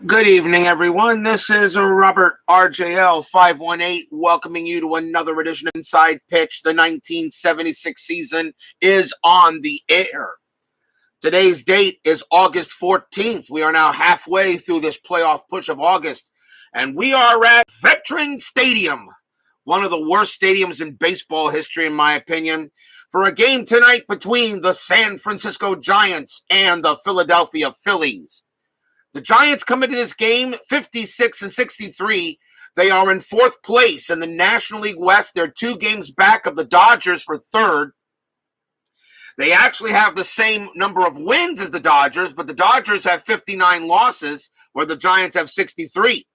Good evening, everyone. This is Robert RJL 518 welcoming you to another edition of Inside Pitch. The 1976 season is on the air. Today's date is August 14th. We are now halfway through this playoff push of August, and we are at Veterans Stadium, one of the worst stadiums in baseball history, in my opinion, for a game tonight between the San Francisco Giants and the Philadelphia Phillies. The Giants come into this game 56-63. They are in fourth place in the National League West. They're 2 games back of the Dodgers for third. They actually have the same number of wins as the Dodgers, but the Dodgers have 59 losses, where the Giants have 63.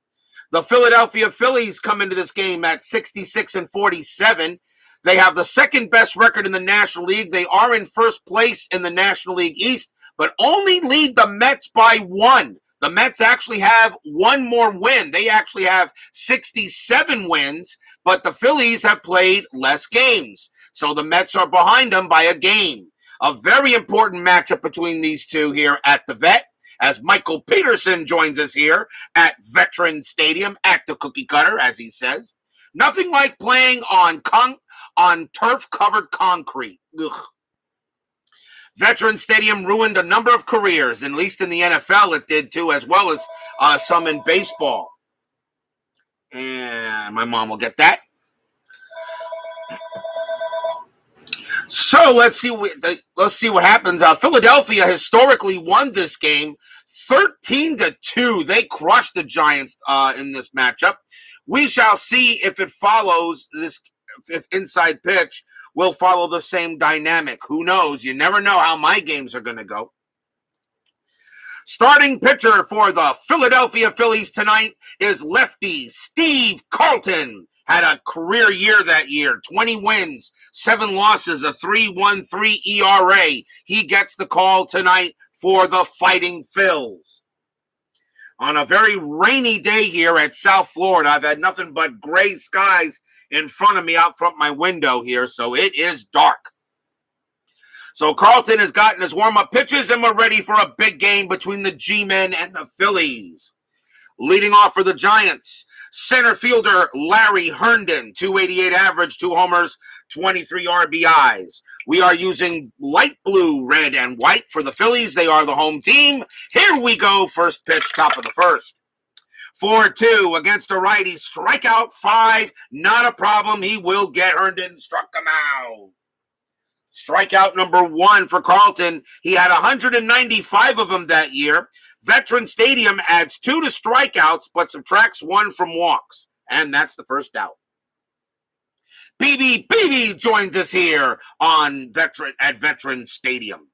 The Philadelphia Phillies come into this game at 66-47. They have the second best record in the National League. They are in first place in the National League East, but only lead the Mets by 1. The Mets actually have one more win. They actually have 67 wins, but the Phillies have played less games. So the Mets are behind them by a game. A very important matchup between these two here at the Vet, as Michael Peterson joins us here at Veterans Stadium, at the cookie cutter, as he says. Nothing like playing on turf-covered concrete. Ugh. Veterans Stadium ruined a number of careers, at least in the NFL it did too, as well as some in baseball. And my mom will get that. So let's see what happens. Philadelphia historically won this game 13-2. They crushed the Giants in this matchup. We shall see if it follows this, if Inside Pitch will follow the same dynamic. Who knows? You never know how my games are going to go. Starting pitcher for the Philadelphia Phillies tonight is lefty Steve Carlton. Had a career year that year. 20 wins, 7 losses, a 3.13 ERA. He gets the call tonight for the Fighting Phils. On a very rainy day here at South Florida, I've had nothing but gray skies in front of me out front my window here, so it is dark. So Carlton has gotten his warm-up pitches, and we're ready for a big game between the G-Men and the Phillies. Leading off for the Giants, center fielder Larry Herndon, 288 average, 2 homers, 23 RBIs. We are using light blue, red, and white for the Phillies. They are the home team. Here we go, first pitch, top of the first. 4-2 against a righty, strikeout 5, not a problem. He will get. Herndon struck him out. Strikeout number 1 for Carlton. He had 195 of them that year. Veteran Stadium adds 2 to strikeouts, but subtracts 1 from walks. And that's the first out. BB joins us here on Veteran Stadium.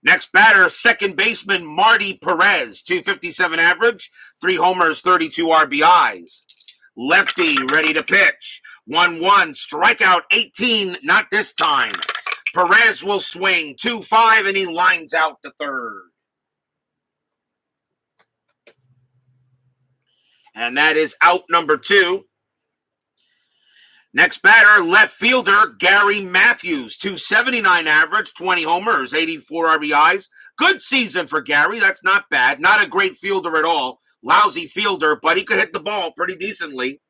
Next batter, second baseman Marty Perez, 257 average, 3 homers, 32 RBIs. Lefty ready to pitch. 1-1, strikeout 18, not this time. Perez will swing 2-5, and he lines out to third. And that is out number 2. Next batter, left fielder Gary Matthews, 279 average, 20 homers, 84 RBIs. Good season for Gary. That's not bad. Not a great fielder at all. Lousy fielder, but he could hit the ball pretty decently.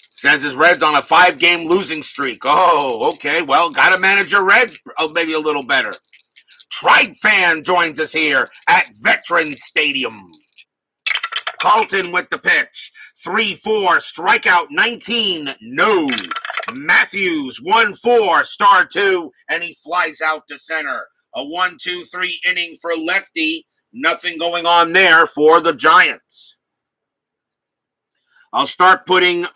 Says his Reds on a 5-game losing streak. Oh, okay. Well, got to manage your Reds maybe a little better. Tribe Fan joins us here at Veterans Stadium. Carlton with the pitch. 3-4, strikeout 19, no. Matthews, 1-4, star 2, and he flies out to center. A 1-2-3 inning for lefty. Nothing going on there for the Giants. I'll start putting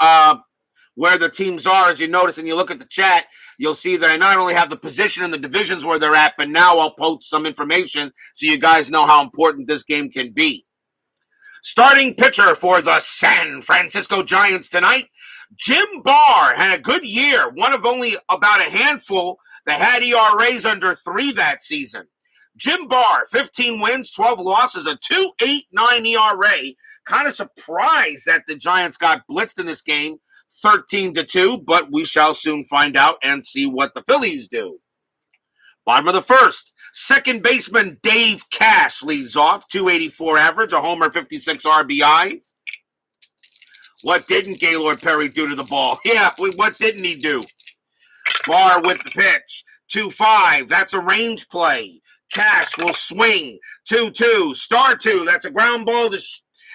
where the teams are. As you notice and you look at the chat, you'll see that I not only have the position and the divisions where they're at, but now I'll post some information so you guys know how important this game can be. Starting pitcher for the San Francisco Giants tonight, Jim Barr had a good year, one of only about a handful that had ERAs under 3 that season. Jim Barr, 15 wins, 12 losses, a 2.89 ERA. Kind of surprised that the Giants got blitzed in this game, 13-2, but we shall soon find out and see what the Phillies do. Bottom of the first, second baseman Dave Cash leads off, 284 average, a homer, 56 RBIs. What didn't Gaylord Perry do to the ball? Yeah, what didn't he do? Barr with the pitch, 2-5. That's a range play. Cash will swing, 2-2. Star 2. That's a ground ball.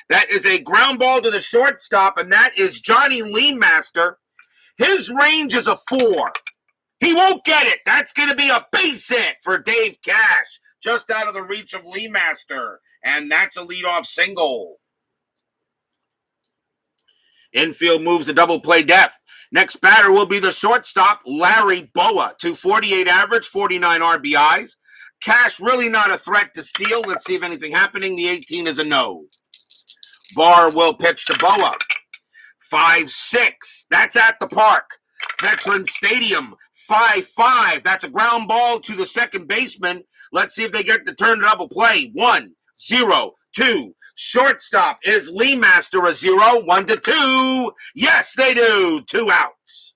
That is a ground ball to the shortstop, and that is Johnny Leemaster. His range is a 4. He won't get it. That's going to be a base hit for Dave Cash, just out of the reach of Leemaster, and that's a leadoff single. Infield moves a double play depth. Next batter will be the shortstop, Larry Boa, 248 average, 49 RBIs. Cash really not a threat to steal. Let's see if anything happening. The 18 is a no. Barr will pitch to Boa. 5-6. That's at the park. Veterans Stadium. 5-5. That's a ground ball to the second baseman. Let's see if they get to turn the double play. 1-0-2. Shortstop is Leemaster a 0. 1-2. Yes, they do. 2 outs.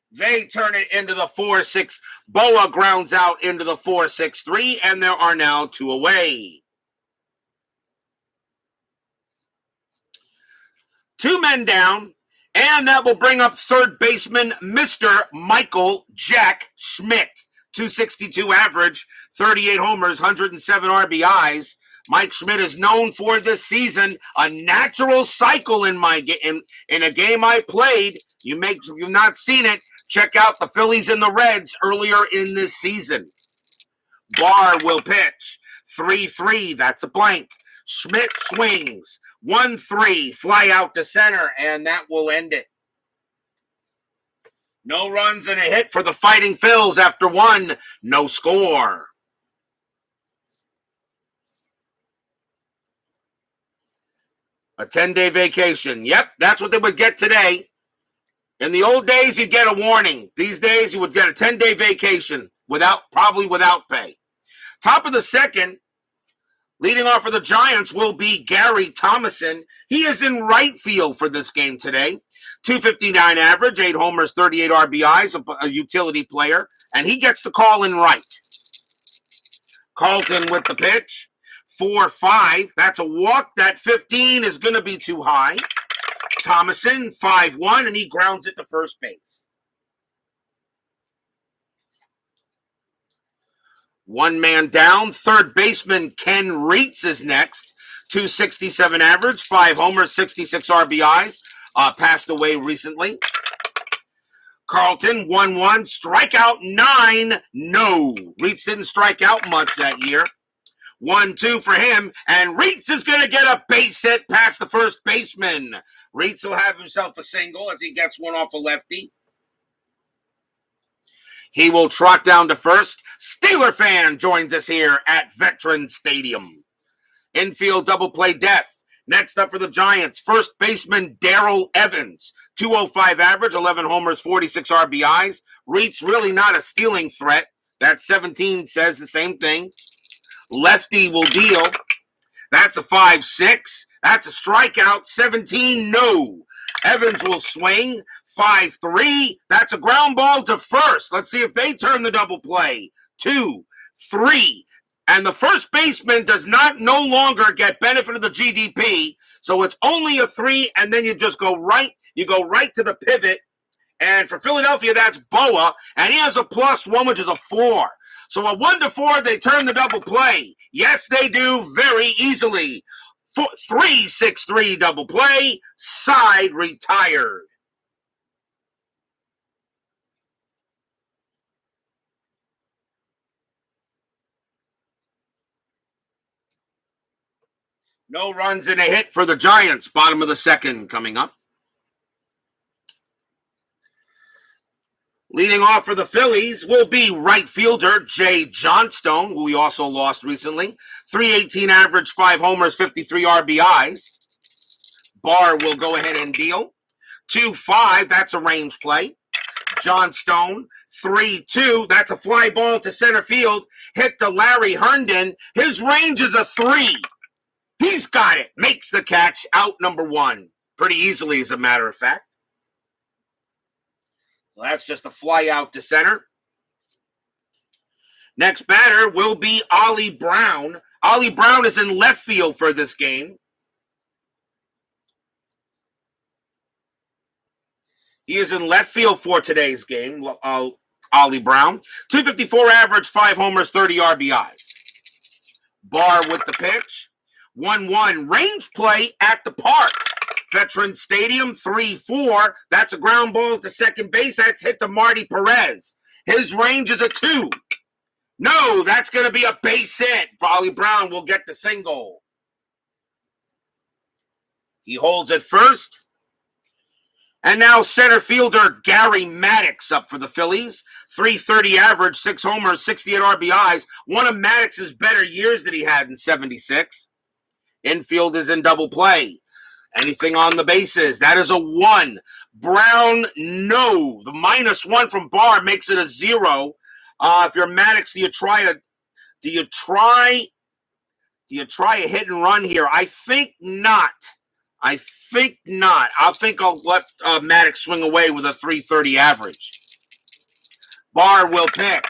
They turn it into the 4-6. Boa grounds out into the 4-6-3, and there are now 2 away. 2 men down, and that will bring up third baseman Mr. Michael Jack Schmidt. 262 average, 38 homers, 107 RBIs. Mike Schmidt is known for this season a natural cycle in a game I played. You've not seen it. Check out the Phillies and the Reds earlier in this season. Barr will pitch. 3-3. That's a blank. Schmidt swings. 1-3. Fly out to center, and that will end it. No runs and a hit for the Fighting Phils after 1. No score. A 10-day vacation. Yep, that's what they would get today. In the old days, you'd get a warning. These days, you would get a 10-day vacation probably without pay. Top of the second, leading off for the Giants will be Gary Thomason. He is in right field for this game today. 259 average, 8 homers, 38 RBIs, a utility player, and he gets the call in right. Carlton with the pitch, 4-5. That's a walk. That 15 is going to be too high. Thomason, 5-1, and he grounds it to first base. 1 man down. Third baseman Ken Reitz is next. 267 average, 5 homers, 66 RBIs. Passed away recently. Carlton, 1-1, strikeout 9, no. Reitz didn't strike out much that year. 1-2 for him, and Reitz is going to get a base hit past the first baseman. Reitz will have himself a single as he gets one off a lefty. He will trot down to first. Steeler fan joins us here at Veterans Stadium. Infield double play depth. Next up for the Giants, first baseman Darrell Evans. 205 average, 11 homers, 46 RBIs. Reitz really not a stealing threat. That 17 says the same thing. Lefty will deal. That's a 5-6. That's a strikeout. 17, no. Evans will swing. 5-3. That's a ground ball to first. Let's see if they turn the double play. 2-3. And the first baseman does no longer get benefit of the GDP. So it's only a 3, and then you just go right. You go right to the pivot. And for Philadelphia, that's Boa. And he has a +1, which is a 4. So a 1-4, they turn the double play. Yes, they do very easily. 3-6-3 double play. Side retired. No runs and a hit for the Giants. Bottom of the second coming up. Leading off for the Phillies will be right fielder Jay Johnstone, who we also lost recently. 318 average, 5 homers, 53 RBIs. Barr will go ahead and deal. 2-5, that's a range play. Johnstone, 3-2, that's a fly ball to center field. Hit to Larry Herndon. His range is a 3. He's got it. Makes the catch. Out number 1. Pretty easily, as a matter of fact. So that's just a fly out to center. Next batter will be Ollie Brown. Ollie Brown is in left field for this game. He is in left field for today's game, Ollie Brown. 254 average, 5 homers, 30 RBIs. Barr with the pitch. 1-1 range play at the park. Veterans Stadium, 3-4. That's a ground ball to second base. That's hit to Marty Perez. His range is a 2. No, that's going to be a base hit. Ollie Brown will get the single. He holds it first. And now center fielder Gary Maddox up for the Phillies. 330 average, 6 homers, 68 RBIs. One of Maddox's better years that he had in 76. Infield is in double play. Anything on the bases? That is a 1. Brown, no. The -1 from Barr makes it a 0. If you're Maddox, do you try a hit and run here? I think not. I think I'll let Maddox swing away with a 330 average. Barr will pitch.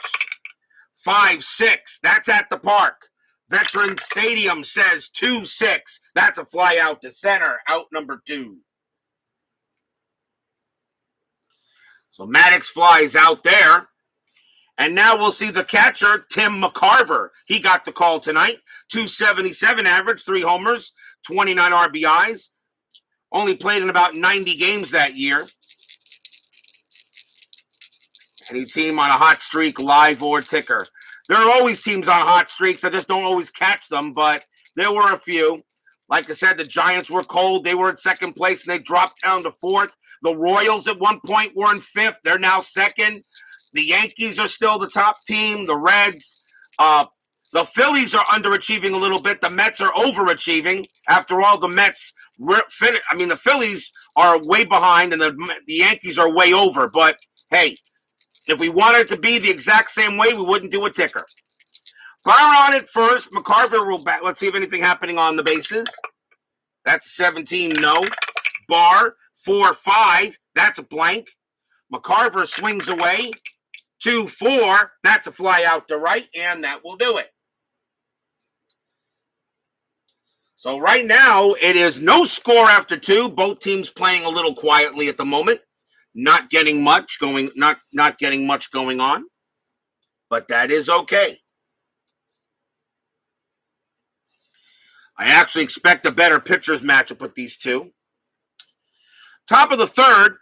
5-6. That's at the park. Veterans Stadium says 2-6. That's a fly out to center. Out number 2. So Maddox flies out there. And now we'll see the catcher, Tim McCarver. He got the call tonight. 277 average, 3 homers, 29 RBIs. Only played in about 90 games that year. Any team on a hot streak, live or ticker. There are always teams on hot streaks. I just don't always catch them, but there were a few. Like I said, the Giants were cold. They were in second place, and they dropped down to 4th. The Royals at one point were in 5th. They're now 2nd. The Yankees are still the top team. The Reds. The Phillies are underachieving a little bit. The Mets are overachieving. After all, the Mets the Phillies are way behind, and the Yankees are way over. But, hey, if we wanted it to be the exact same way, we wouldn't do a ticker. Barr on it first. McCarver will back. Let's see if anything happening on the bases. That's 17, no. Barr, 4-5. That's a blank. McCarver swings away. 2-4. That's a fly out to right, and that will do it. So right now, it is no score after 2. Both teams playing a little quietly at the moment. Not getting much going on. But that is okay. I actually expect a better pitchers matchup with these two. Top of the 3rd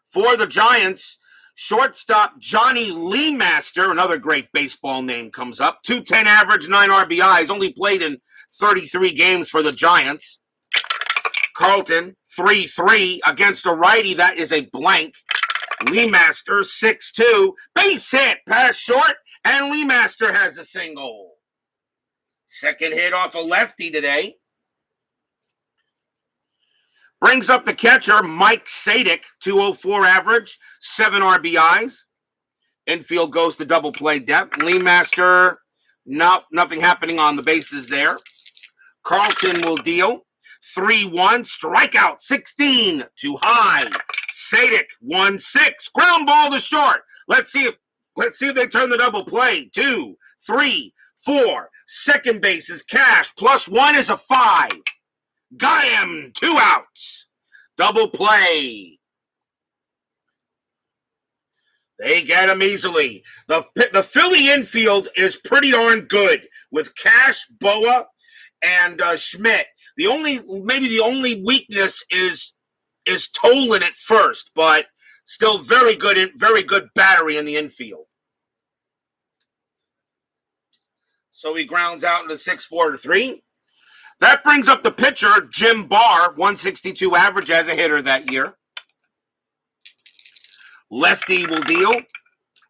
for the Giants, shortstop Johnny Leemaster, another great baseball name, comes up. 210 average, 9 RBIs, only played in 33 games for the Giants. Carlton, 3-3 against a righty. That is a blank. Leemaster, 6-2. Base hit, pass short, and Leemaster has a single. Second hit off a lefty today. Brings up the catcher, Mike Sadik, 204 average, 7 RBIs. Infield goes to double play depth. Leemaster, nothing happening on the bases there. Carlton will deal. 3-1, strikeout, 16, too high. Sadik, 1-6, ground ball to short. Let's see if they turn the double play. 2, 3, 4. Second base is Cash. +1 is a 5. Got him. 2 outs. Double play. They get him easily. The Philly infield is pretty darn good with Cash, Boa, and Schmidt. The only weakness is Tolan at first, but still very good battery in the infield. So he grounds out into 6-4-3. That brings up the pitcher, Jim Barr, 162 average as a hitter that year. Lefty will deal.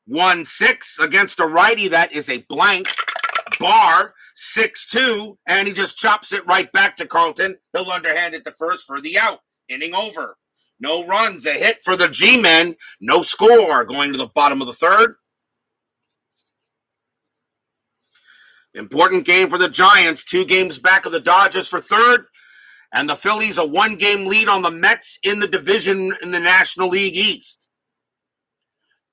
1-6 against a righty. That is a blank. Barr, 6-2, and he just chops it right back to Carlton. He'll underhand it to first for the out. Inning over. No runs. A hit for the G-men. No score going to the bottom of the 3rd. Important game for the Giants. 2 games back of the Dodgers for 3rd. And the Phillies a 1-game lead on the Mets in the division in the National League East.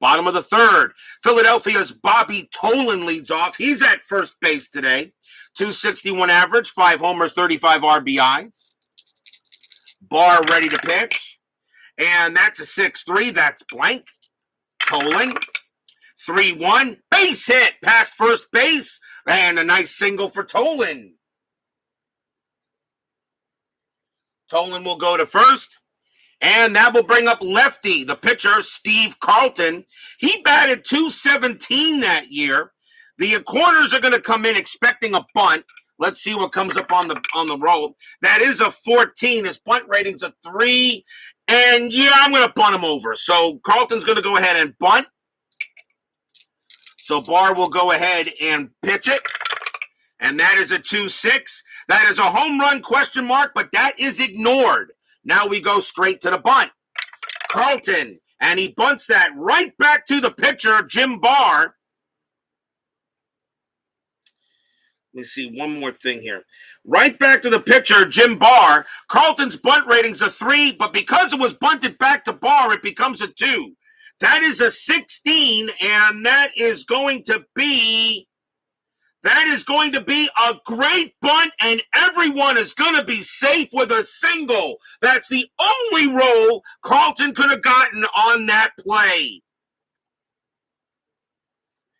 Bottom of the third, Philadelphia's Bobby Tolan leads off. He's at first base today. 261 average, 5 homers, 35 RBIs. Barr ready to pitch. And that's a 6-3. That's blank. Tolan. 3-1. Base hit past first base. And a nice single for Tolan. Tolan will go to first. And that will bring up lefty, the pitcher, Steve Carlton. He batted .217 that year. The corners are going to come in expecting a bunt. Let's see what comes up on the roll. That is a 14. His bunt rating's a 3. And yeah, I'm going to bunt him over. So Carlton's going to go ahead and bunt. So Barr will go ahead and pitch it. And that is a 2-6. That is a home run question mark, but that is ignored. Now we go straight to the bunt. Carlton, and he bunts that right back to the pitcher, Jim Barr. Let me see one more thing here. Right back to the pitcher, Jim Barr. Carlton's bunt rating's a 3, but because it was bunted back to Barr, it becomes a 2. That is a 16, and that is going to be a great bunt, and everyone is going to be safe with a single. That's the only roll Carlton could have gotten on that play.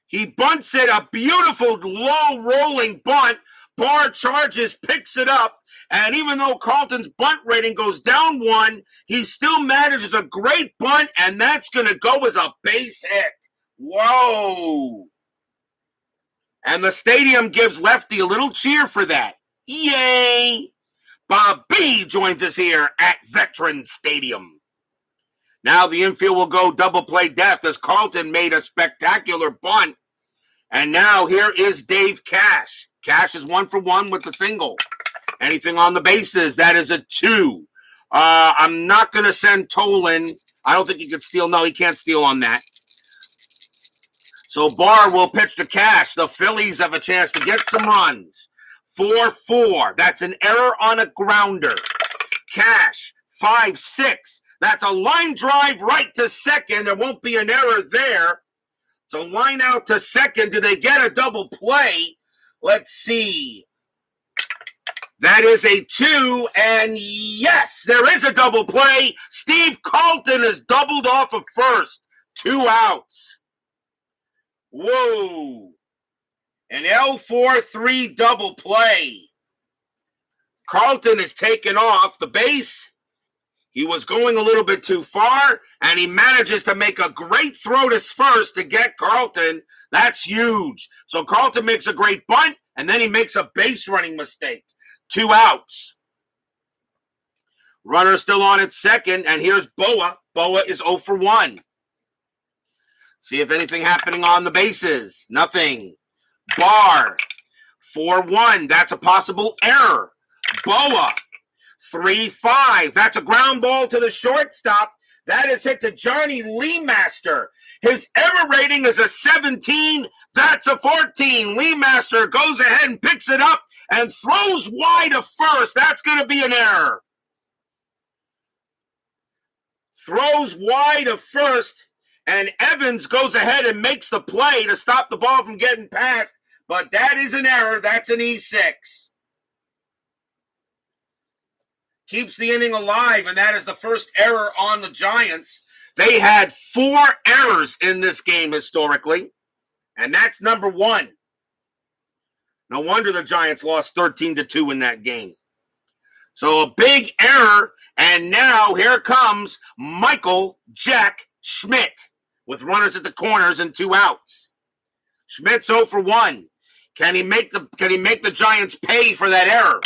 He bunts it, a beautiful low rolling bunt. Barr charges, picks it up, and even though Carlton's bunt rating goes down 1, he still manages a great bunt, and that's going to go as a base hit. Whoa! And the stadium gives lefty a little cheer for that. Yay! Bob B joins us here at Veteran Stadium. Now the infield will go double play depth as Carlton made a spectacular bunt. And now here is Dave Cash. Cash is 1 for 1 with the single. Anything on the bases, that is a 2. I'm not going to send Tolan. I don't think he could steal. No, he can't steal on that. So Barr will pitch to Cash. The Phillies have a chance to get some runs. 4-4. That's an error on a grounder. Cash, 5-6. That's a line drive right to second. There won't be an error there. So line out to second. Do they get a double play? Let's see. That is a 2, and yes, there is a double play. Steve Carlton is doubled off of first. 2 outs. Whoa. An L4-3 double play. Carlton is taken off the base. He was going a little bit too far, and he manages to make a great throw to first to get Carlton. That's huge. So Carlton makes a great bunt, and then he makes a base running mistake. 2 outs. Runner still on at second, and here's Boa. Boa is 0 for 1. See if anything happening on the bases. Nothing. Barr, 4-1. That's a possible error. Boa, 3-5. That's a ground ball to the shortstop. That is hit to Johnny Leemaster. His error rating is a 17. That's a 14. Leemaster goes ahead and picks it up and throws wide to first. That's going to be an error. Throws wide to first, and Evans goes ahead and makes the play to stop the ball from getting past. But that is an error. That's an E6. Keeps the inning alive, and that is the first error on the Giants. They had 4 errors in this game historically, and that's number 1. No wonder the Giants lost 13-2 in that game. So a big error, and now here comes Michael Jack Schmidt with runners at the corners and 2 outs. Schmidt's 0 for 1. Can he make the Giants pay for that error?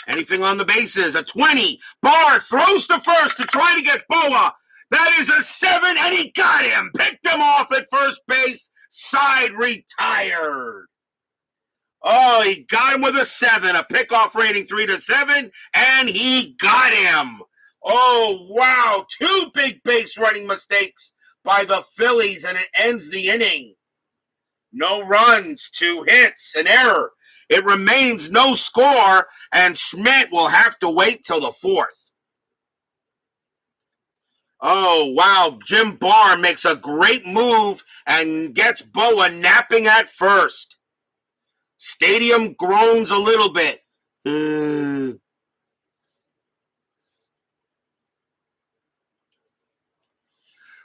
Anything on the bases? A 20. Barr throws to first to try to get Boa. That is a 7, and he got him. Picked him off at first base. Side retired. Oh, he got him with a 7. A pickoff rating 3-7, and he got him. Oh, wow. 2 big base running mistakes by the Phillies, and it ends the inning. No runs, 2 hits, an error. It remains no score, and Schmidt will have to wait till the 4th. Oh, wow. Jim Barr makes a great move and gets Boa napping at first. Stadium groans a little bit.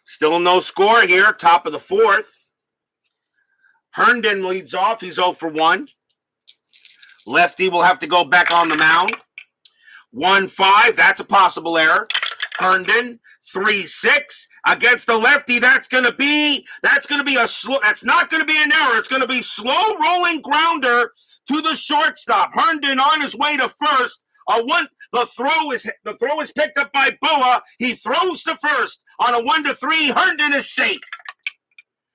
Still no score here, top of the 4th. Herndon leads off. He's 0 for 1. Lefty will have to go back on the mound. 1-5. That's a possible error. Herndon 3-6 against the lefty. That's not going to be an error. It's going to be slow rolling grounder to the shortstop. Herndon on his way to first. The throw is picked up by Boa. He throws to first on a 1-3. Herndon is safe.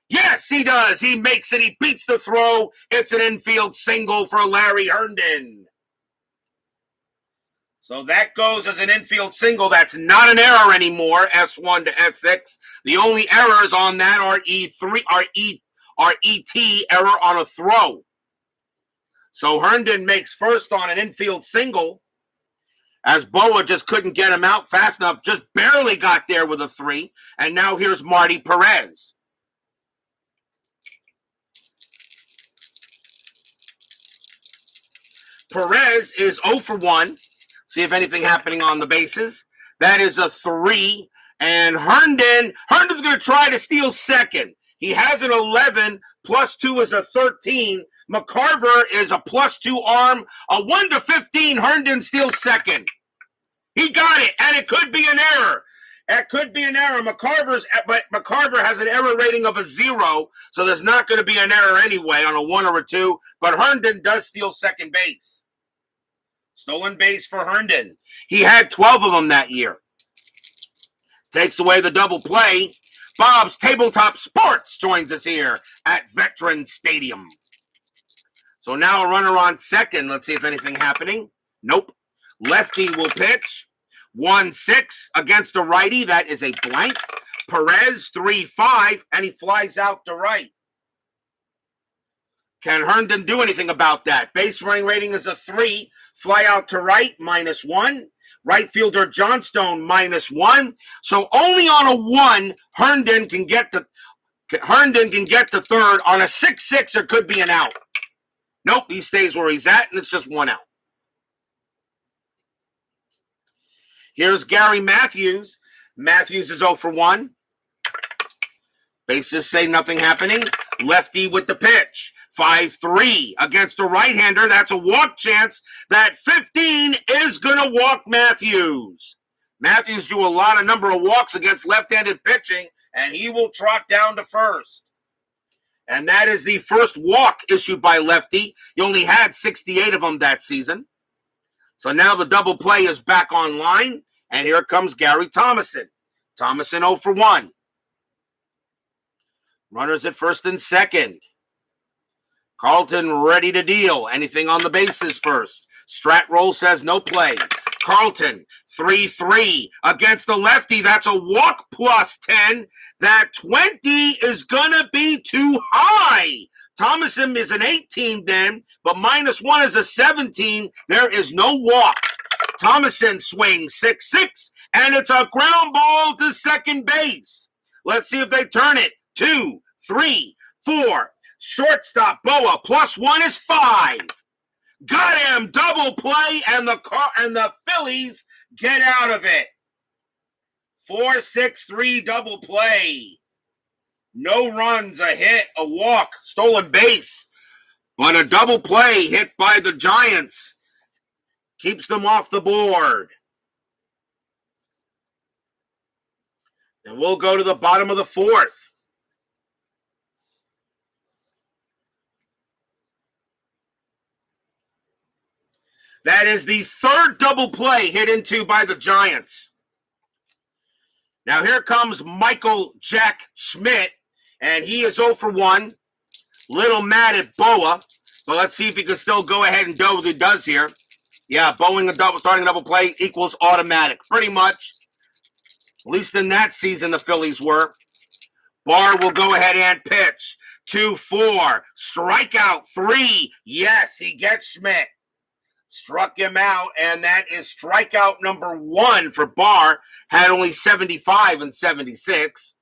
Yes, he does. He makes it. He beats the throw. It's an infield single for Larry Herndon. So that goes as an infield single. That's not an error anymore, S1 to S6. The only errors on that are ET error on a throw. So Herndon makes first on an infield single, as Boa just couldn't get him out fast enough, just barely got there with a 3. And now here's Marty Perez. Perez is 0 for 1. See if anything happening on the bases. That is a 3. And Herndon's going to try to steal second. He has an 11. +2 is a 13. McCarver is a +2 arm. A 1-15. Herndon steals second. He got it, and it could be an error. It could be an error. But McCarver has an error rating of a 0, so there's not going to be an error anyway on a 1 or a 2. But Herndon does steal second base. Stolen base for Herndon. He had 12 of them that year. Takes away the double play. Bob's Tabletop Sports joins us here at Veterans Stadium. So now a runner on second. Let's see if anything happening. Nope. Lefty will pitch. 1-6 against a righty. That is a blank. Perez 3-5, and he flies out to right. Can Herndon do anything about that? Base running rating is a 3. Fly out to right, -1. Right fielder Johnstone, -1. So only on a 1, Herndon can get to third. On a 6-6, there could be an out. Nope, he stays where he's at, and it's just 1 out. Here's Gary Matthews. Matthews is 0 for 1. Bases say nothing happening. Lefty with the pitch. 5-3 against a right-hander. That's a walk chance. That 15 is going to walk Matthews. Matthews drew a number of walks against left-handed pitching, and he will trot down to first. And that is the first walk issued by Lefty. He only had 68 of them that season. So now the double play is back online, and here comes Gary Thomason. Thomason 0 for 1. Runners at first and second. Carlton ready to deal. Anything on the bases first. Strat roll says no play. Carlton 3-3 against the lefty. That's a walk +10. That 20 is going to be too high. Thomason is an 18 then, but -1 is a 17. There is no walk. Thomason swings 6-6, and it's a ground ball to second base. Let's see if they turn it. 2, 3, 4. Shortstop Boa +1 is 5. Got him. Double play, and the Phillies get out of it. 4-6-3 double play. No runs, a hit, a walk, stolen base. But a double play hit by the Giants keeps them off the board. And we'll go to the bottom of the 4th. That is the third double play hit into by the Giants. Now here comes Michael Jack Schmidt, and he is 0 for 1. Little mad at Boa, but let's see if he can still go ahead and do what he does here. Yeah, starting a double play equals automatic, pretty much. At least in that season, the Phillies were. Barr will go ahead and pitch. 2-4. Strikeout 3. Yes, he gets Schmidt. Struck him out, and that is strikeout number 1 for Barr. Had only 75 and 76.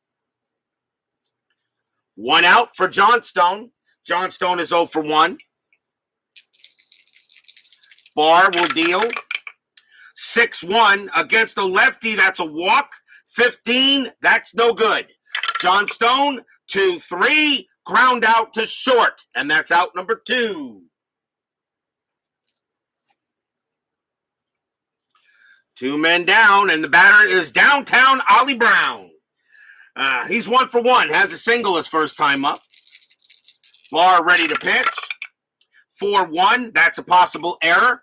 1 out for Johnstone. Johnstone is 0 for 1. Barr will deal. 6-1 against the lefty. That's a walk. 15. That's no good. Johnstone, 2-3. Ground out to short, and that's out number 2. 2 men down, and the batter is downtown Ollie Brown. He's 1 for 1. Has a single his first time up. Barr ready to pitch. 4-1. That's a possible error.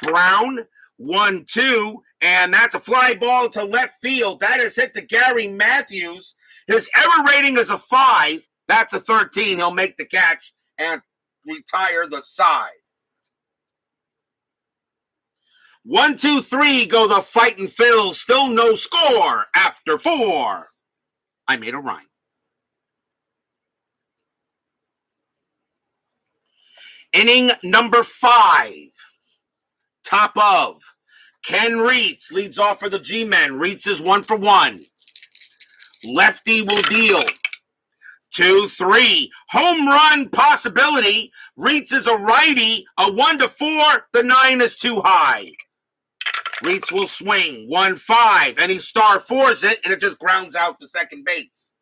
Brown, 1-2. And that's a fly ball to left field. That is hit to Gary Matthews. His error rating is a 5. That's a 13. He'll make the catch and retire the side. 1, 2, 3 go the fighting Phils. Still no score after 4. I made a rhyme. Inning number 5. Top of. Ken Reitz leads off for the G-Men. Reitz is 1 for 1. Lefty will deal. 2-3. Home run possibility. Reitz is a righty. A 1-4. The 9 is too high. Reitz will swing. 1-5. And he star 4s it, and it just grounds out to second base.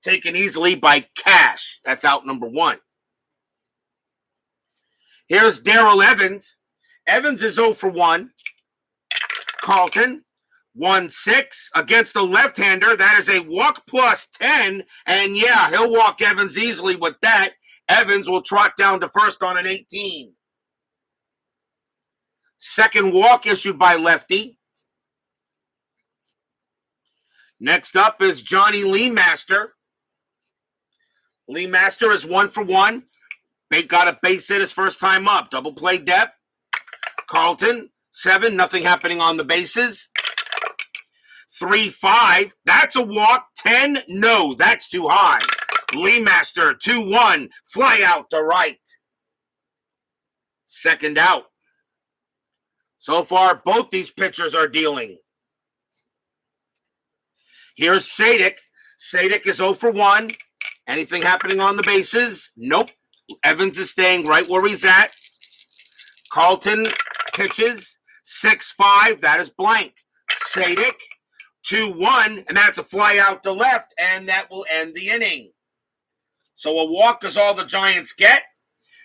Taken easily by Cash. That's out number 1. Here's Darrell Evans. Evans is 0 for 1. Carlton, 1-6 against the left-hander. That is a walk plus 10. And yeah, he'll walk Evans easily with that. Evans will trot down to first on an 18. Second walk issued by lefty. Next up is Johnny Leemaster. Leemaster is 1 for 1. Got a base hit his first time up. Double play depth. Carlton, 7. Nothing happening on the bases. 3-5. That's a walk. 10. No, that's too high. Leemaster, 2-1. Fly out to right. Second out. So far, both these pitchers are dealing. Here's Sadik. Sadik is 0 for 1. Anything happening on the bases? Nope. Evans is staying right where he's at. Carlton pitches. 6-5. That is blank. Sadik. 2-1. And that's a fly out to left. And that will end the inning. So a walk is all the Giants get.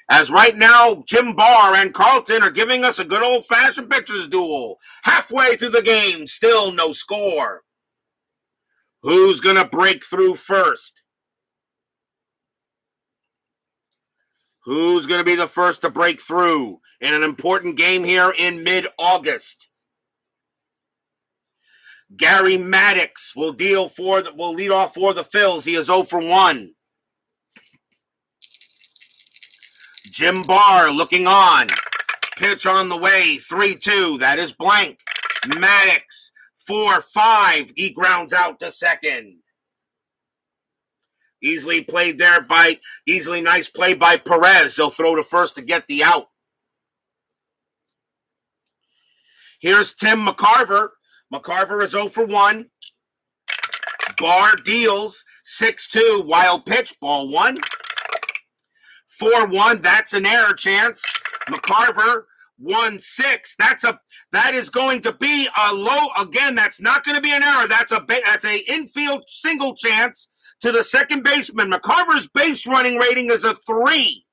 As right now, Jim Barr and Carlton are giving us a good old-fashioned pitcher's duel. Halfway through the game, still no score. Who's going to break through first? Who's going to be the first to break through in an important game here in mid-August? Gary Maddox will lead off for the Phils. He is 0 for 1. Jim Barr looking on. Pitch on the way. 3-2. That is blank. Maddox. 4-5. He grounds out to second. Easily nice play by Perez. He'll throw to first to get the out. Here's Tim McCarver. McCarver is 0 for 1. Barr deals. 6-2. Wild pitch. Ball 1. 4-1, that's an error chance. McCarver, 1-6. That is going to be a low. Again, that's not going to be an error. That's a infield single chance to the second baseman. McCarver's base running rating is a 3.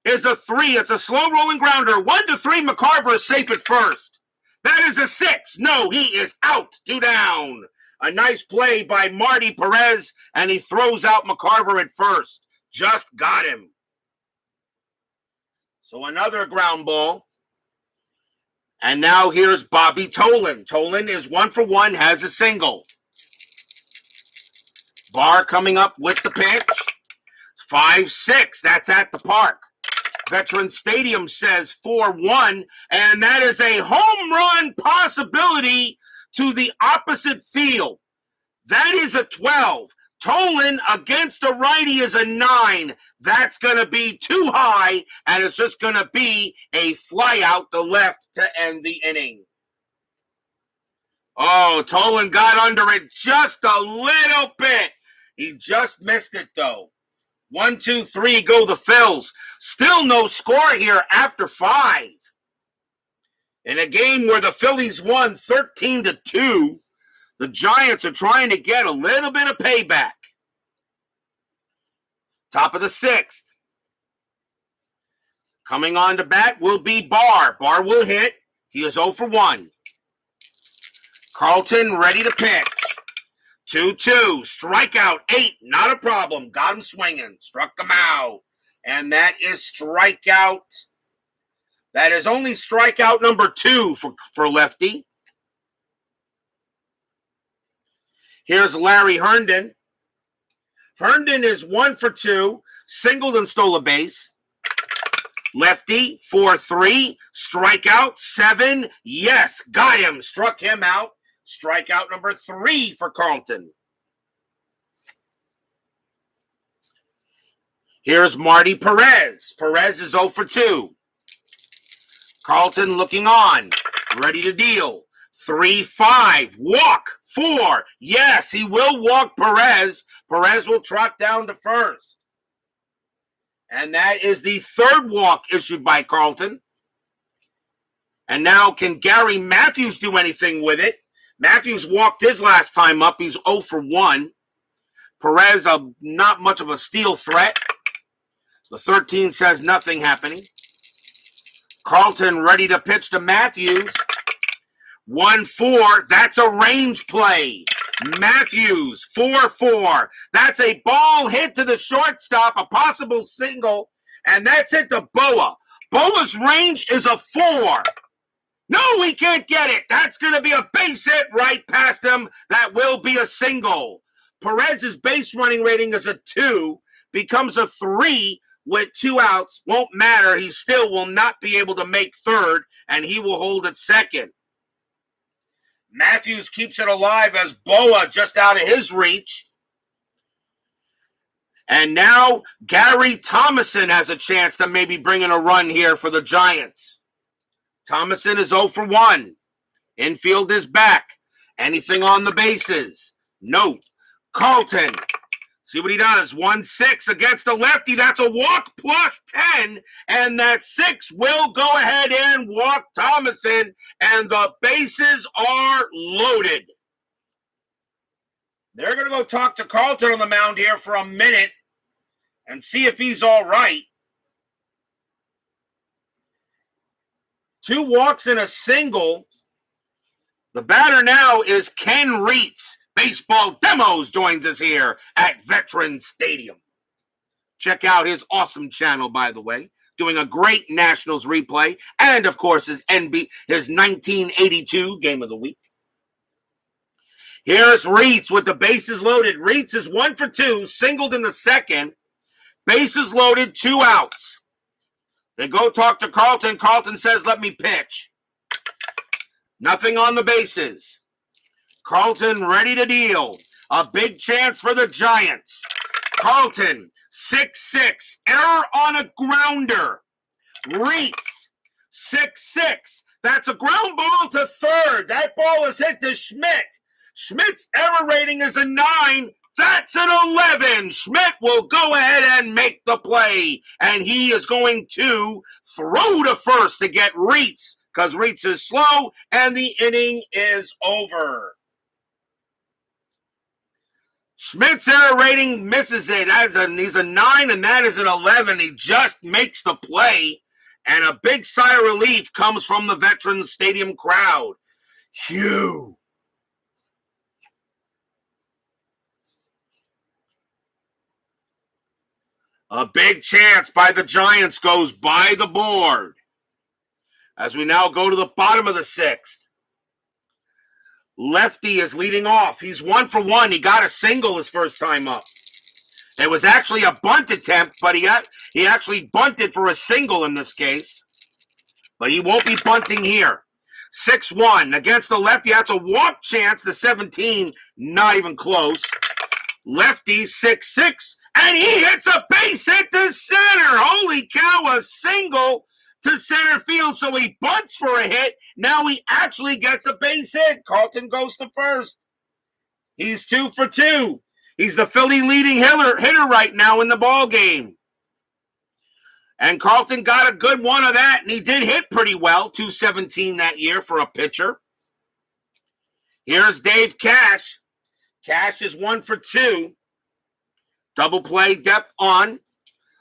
It's a slow rolling grounder. 1-3. McCarver is safe at first. That is a 6. No, he is out. 2 down. A nice play by Marty Perez, and he throws out McCarver at first. Just got him. So another ground ball. And now here's Bobby Tolan. Tolan is 1 for 1, has a single. Barr coming up with the pitch. 5-6, that's at the park. Veterans Stadium says 4-1, and that is a home run possibility to the opposite field. That is a 12. Tolan against a righty is a 9. That's going to be too high, and it's just going to be a fly out the left to end the inning. Oh, Tolan got under it just a little bit. He just missed it, though. 1, 2, 3, go the Phils. Still no score here after 5. In a game where the Phillies won 13-2, the Giants are trying to get a little bit of payback. Top of the 6th. Coming on to bat will be Barr. Barr will hit. He is 0 for 1. Carlton ready to pitch. 2-2. Strikeout. 8. Not a problem. Got him swinging. Struck him out. And that is strikeout. That is only strikeout number 2 for Lefty. Here's Larry Herndon. Herndon is 1 for 2. Singled and stole a base. Lefty, 4-3. Strikeout, 7. Yes, got him. Struck him out. Strikeout number 3 for Carlton. Here's Marty Perez. Perez is 0 for 2. Carlton looking on. Ready to deal. 3-5. Walk. 4. Yes, he will walk Perez. Perez will trot down to first. And that is the 3rd walk issued by Carlton. And now can Gary Matthews do anything with it? Matthews walked his last time up. He's 0 for 1. Perez, not much of a steal threat. The 13 says nothing happening. Carlton ready to pitch to Matthews. 1-4. That's a range play. Matthews, 4-4. That's a ball hit to the shortstop, a possible single, and that's hit to Boa. Boa's range is a 4. No, we can't get it. That's going to be a base hit right past him. That will be a single. Perez's base running rating is a 2, becomes a 3 with 2 outs. Won't matter. He still will not be able to make 3rd, and he will hold at 2nd. Matthews keeps it alive as Boa just out of his reach. And now Gary Thomason has a chance to maybe bring in a run here for the Giants. Thomason is 0 for 1. Infield is back. Anything on the bases? No. Carlton. See what he does. 1-6 against the lefty. That's a walk plus 10. And that 6 will go ahead and walk Thomason. And the bases are loaded. They're going to go talk to Carlton on the mound here for a minute and see if he's all right. 2 walks and a single. The batter now is Ken Reitz. Baseball Demos joins us here at Veterans Stadium. Check out his awesome channel, by the way, doing a great Nationals replay and, of course, his 1982 Game of the Week. Here's Reitz with the bases loaded. Reitz is 1 for 2, singled in the 2nd. Bases loaded, 2 outs. They go talk to Carlton. Carlton says, let me pitch. Nothing on the bases. Carlton ready to deal. A big chance for the Giants. Carlton, 6-6. Error on a grounder. Reitz, 6-6. That's a ground ball to 3rd. That ball is hit to Schmidt. Schmidt's error rating is a 9. That's an 11. Schmidt will go ahead and make the play. And he is going to throw to first to get Reitz because Reitz is slow and the inning is over. Schmidt's error rating misses it. He's a 9 and that is an 11. He just makes the play. And a big sigh of relief comes from the Veterans Stadium crowd. Phew. A big chance by the Giants goes by the board. As we now go to the bottom of the 6th. Lefty is leading off. He's 1 for 1. He got a single his first time up. It was actually a bunt attempt, but he actually bunted for a single in this case. But he won't be bunting here. 6-1 against the lefty. That's a walk chance. The 17, not even close. Lefty 6-6, and he hits a base hit to center. Holy cow, a single to center field. So he bunts for a hit. Now he actually gets a base hit. Carlton goes to first. He's 2 for 2. He's the Philly leading hitter right now in the ball game. And Carlton got a good one of that, and he did hit pretty well, 217 that year for a pitcher. Here's Dave Cash. Cash is 1 for 2. Double play depth on.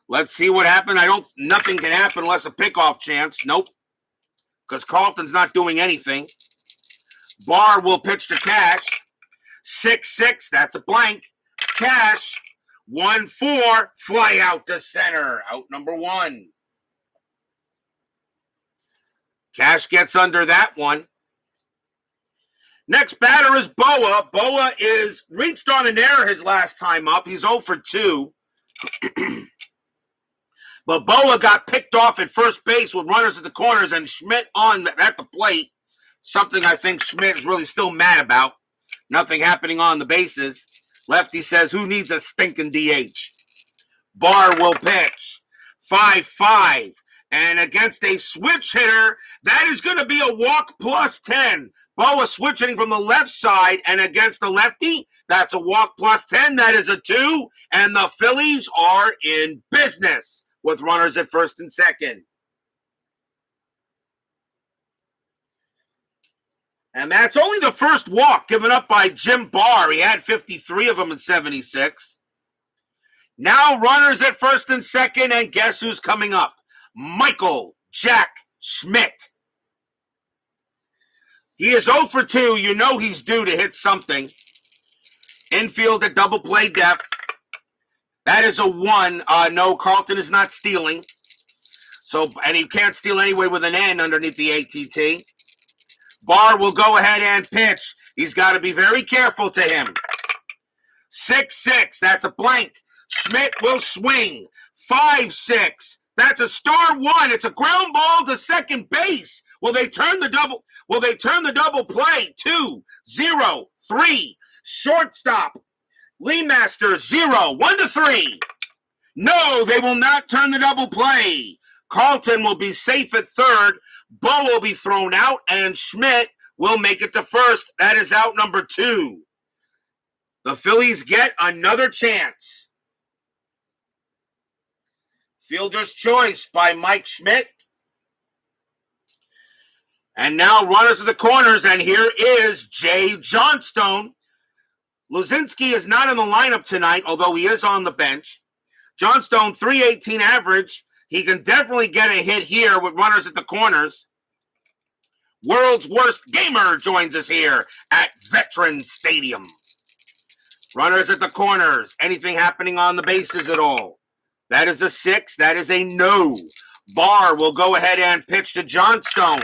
Let's see what happened. Nothing can happen unless a pickoff chance. Nope. Because Carlton's not doing anything. Barr will pitch to Cash. 6-6. That's a blank. Cash. 1-4. Fly out to center. Out number 1. Cash gets under that one. Next batter is Boa. Boa is reached on an error his last time up. He's 0 for 2. But Boa got picked off at first base with runners at the corners and Schmidt at the plate. Something I think Schmidt is really still mad about. Nothing happening on the bases. Lefty says, who needs a stinking DH? Barr will pitch. 5-5. And against a switch hitter, that is going to be a walk plus 10. Boa switching from the left side, and against the lefty, that's a walk plus 10. That is a 2. And the Phillies are in business with runners at first and second. And that's only the first walk given up by Jim Barr. He had 53 of them in 76. Now runners at first and second, and guess who's coming up? Michael Jack Schmidt. He is 0 for 2. You know he's due to hit something. Infield at double play depth. That is a 1. No, Carlton is not stealing. And he can't steal anyway with an N underneath the ATT. Barr will go ahead and pitch. He's got to be very careful to him. 6-6. That's a blank. Schmidt will swing. 5-6. That's a star 1. It's a ground ball to second base. Will they turn the double play? 2-0-3. Shortstop. Lee Master 0. 1-3. No, they will not turn the double play. Carlton will be safe at third. Bo will be thrown out, and Schmidt will make it to first. That is out number 2. The Phillies get another chance. Fielder's choice by Mike Schmidt. And now runners at the corners, and here is Jay Johnstone. Luzinski is not in the lineup tonight, although he is on the bench. Johnstone, 318 average. He can definitely get a hit here with runners at the corners. World's worst gamer joins us here at Veterans Stadium. Runners at the corners. Anything happening on the bases at all? That is a 6. That is a no. Barr will go ahead and pitch to Johnstone.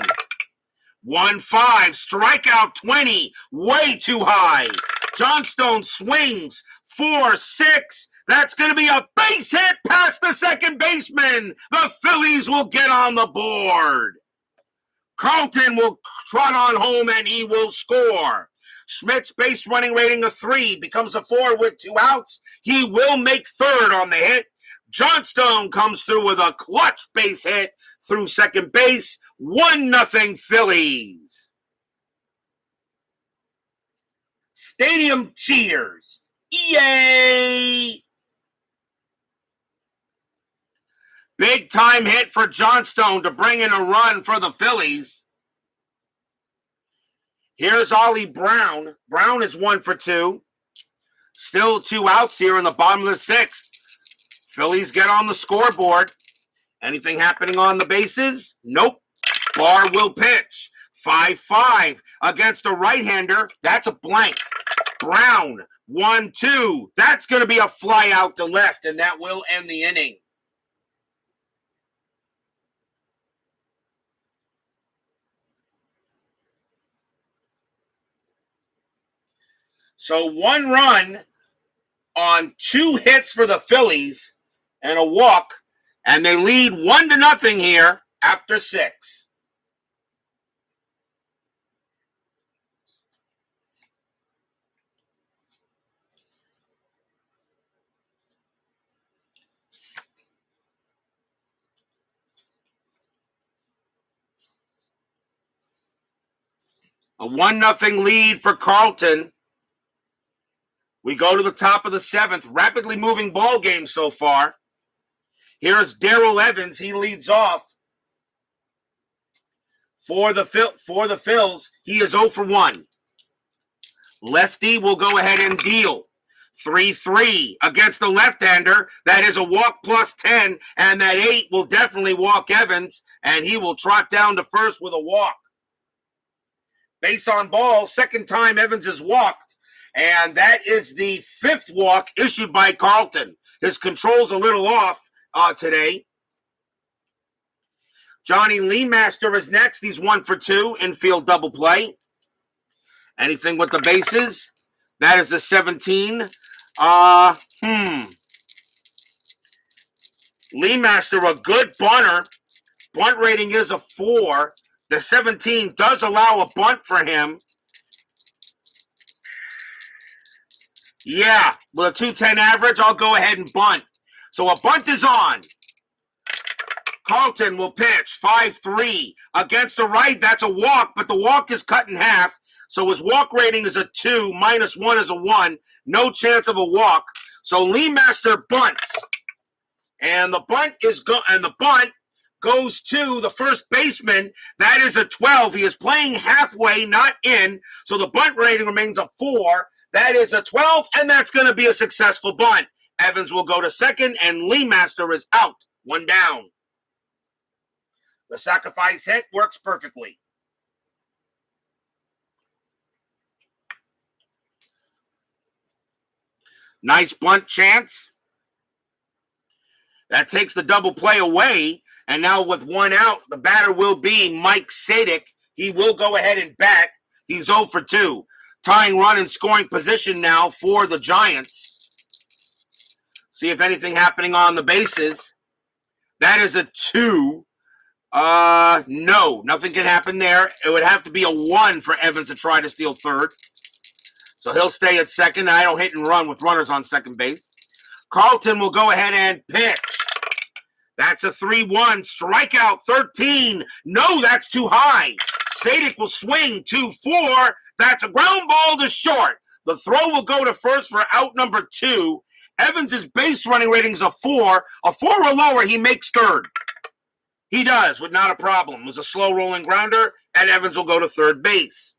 1-5. Strikeout 20. Way too high. Johnstone swings. 4-6. That's going to be a base hit past the second baseman. The Phillies will get on the board. Carlton will trot on home and he will score. Schmidt's base running rating of 3 becomes a 4 with 2 outs. He will make third on the hit. Johnstone comes through with a clutch base hit through second base. 1-0 Phillies. Stadium cheers. Yay! Big time hit for Johnstone to bring in a run for the Phillies. Here's Ollie Brown. Brown is 1 for 2. Still 2 outs here in the bottom of the 6th. Phillies get on the scoreboard. Anything happening on the bases? Nope. Barr will pitch. 5-5 against a right-hander. That's a blank. Brown, 1-2. That's going to be a fly out to left, and that will end the inning. So 1 run on 2 hits for the Phillies and a walk, and they lead 1-0 here after 6. A 1-0 lead for Carlton. We go to the top of the 7th. Rapidly moving ball game so far. Here's Darrell Evans. He leads off for the Phils. He is 0 for 1. Lefty will go ahead and deal. 3-3 against the left-hander. That is a walk plus 10, and that 8 will definitely walk Evans, and he will trot down to first with a walk. Base on ball, second time Evans has walked, and that is the 5th walk issued by Carlton. His control's a little off today. Johnny Leemaster is next. He's 1 for 2, infield double play. Anything with the bases? That is a 17. Leemaster, a good bunter. Bunt rating is a 4. The 17 does allow a bunt for him. Yeah, with a 210 average, I'll go ahead and bunt. So a bunt is on. Carlton will pitch 5-3 against the right. That's a walk, but the walk is cut in half. So his walk rating is a 2, -1 is a 1. No chance of a walk. So Leemaster bunts. And the bunt goes to the first baseman. That is a 12. He is playing halfway, not in. So the bunt rating remains a 4. That is a 12, and that's going to be a successful bunt. Evans will go to second, and Leemaster is out. 1 down. The sacrifice hit works perfectly. Nice bunt chance. That takes the double play away. And now with 1 out, the batter will be Mike Sadik. He will go ahead and bat. He's 0 for 2. Tying run in scoring position now for the Giants. See if anything happening on the bases. That is a 2. No, nothing can happen there. It would have to be a 1 for Evans to try to steal third. So he'll stay at second. I don't hit and run with runners on second base. Carlton will go ahead and pitch. That's a 3-1. Strikeout 13. No, that's too high. Sadik will swing 2-4. That's a ground ball to short. The throw will go to first for out number 2. Evans' base running rating is a 4. A 4 or lower, he makes third. He does, with not a problem. It was a slow rolling grounder, and Evans will go to third base.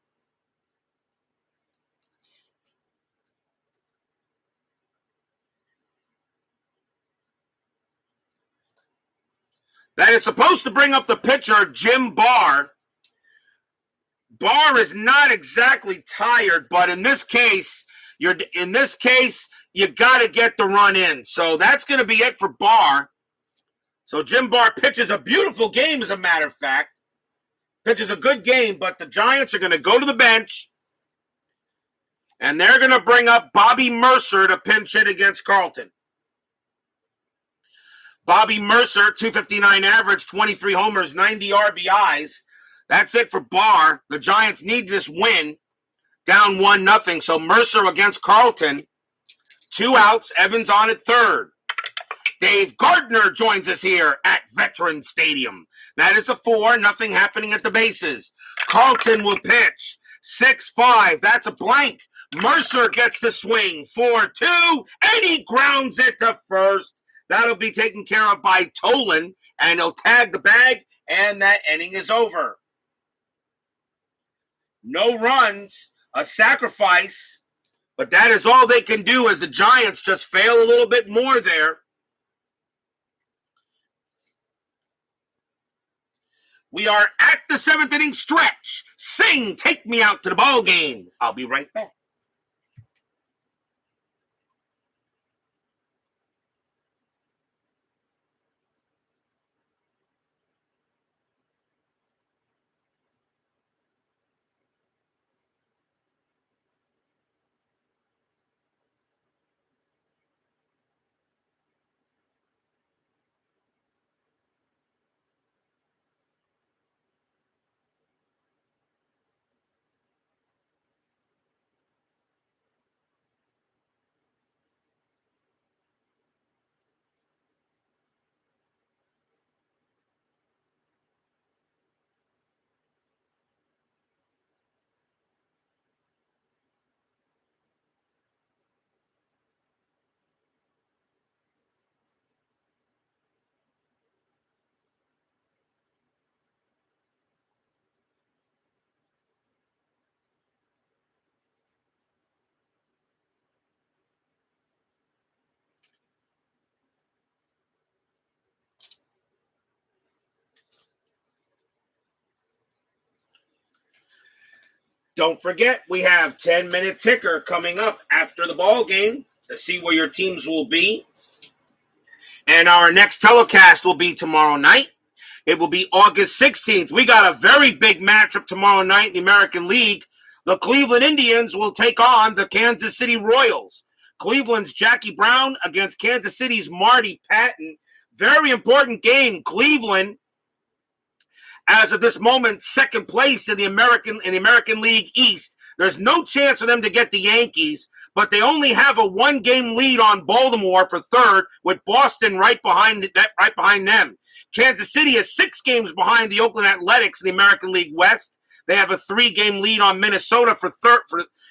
That is supposed to bring up the pitcher, Jim Barr. Barr is not exactly tired, but in this case, you got to get the run in. So that's going to be it for Barr. So Jim Barr pitches a beautiful game, as a matter of fact. Pitches a good game, but the Giants are going to go to the bench, and they're going to bring up Bobby Mercer to pinch hit against Carlton. Bobby Mercer, 259 average, 23 homers, 90 RBIs. That's it for Barr. The Giants need this win. Down 1-0. So Mercer against Carlton. 2 outs. Evans on at third. Dave Gardner joins us here at Veteran Stadium. That is a 4. Nothing happening at the bases. Carlton will pitch. 6-5. That's a blank. Mercer gets to swing. 4-2. And he grounds it to first. That'll be taken care of by Tolan, and he'll tag the bag, and that inning is over. No runs, a sacrifice, but that is all they can do as the Giants just fail a little bit more there. We are at the 7th inning stretch. Sing, take me out to the ball game. I'll be right back. Don't forget, we have 10-minute ticker coming up after the ball game to see where your teams will be. And our next telecast will be tomorrow night. It will be August 16th. We got a very big matchup tomorrow night in the American League. The Cleveland Indians will take on the Kansas City Royals. Cleveland's Jackie Brown against Kansas City's Marty Patton. Very important game. Cleveland, as of this moment, second place in the American League East. There's no chance for them to get the Yankees, but they only have a one-game lead on Baltimore for third, with Boston right behind them. Kansas City is 6 games behind the Oakland Athletics in the American League West. They have a 3-game lead on Minnesota for third,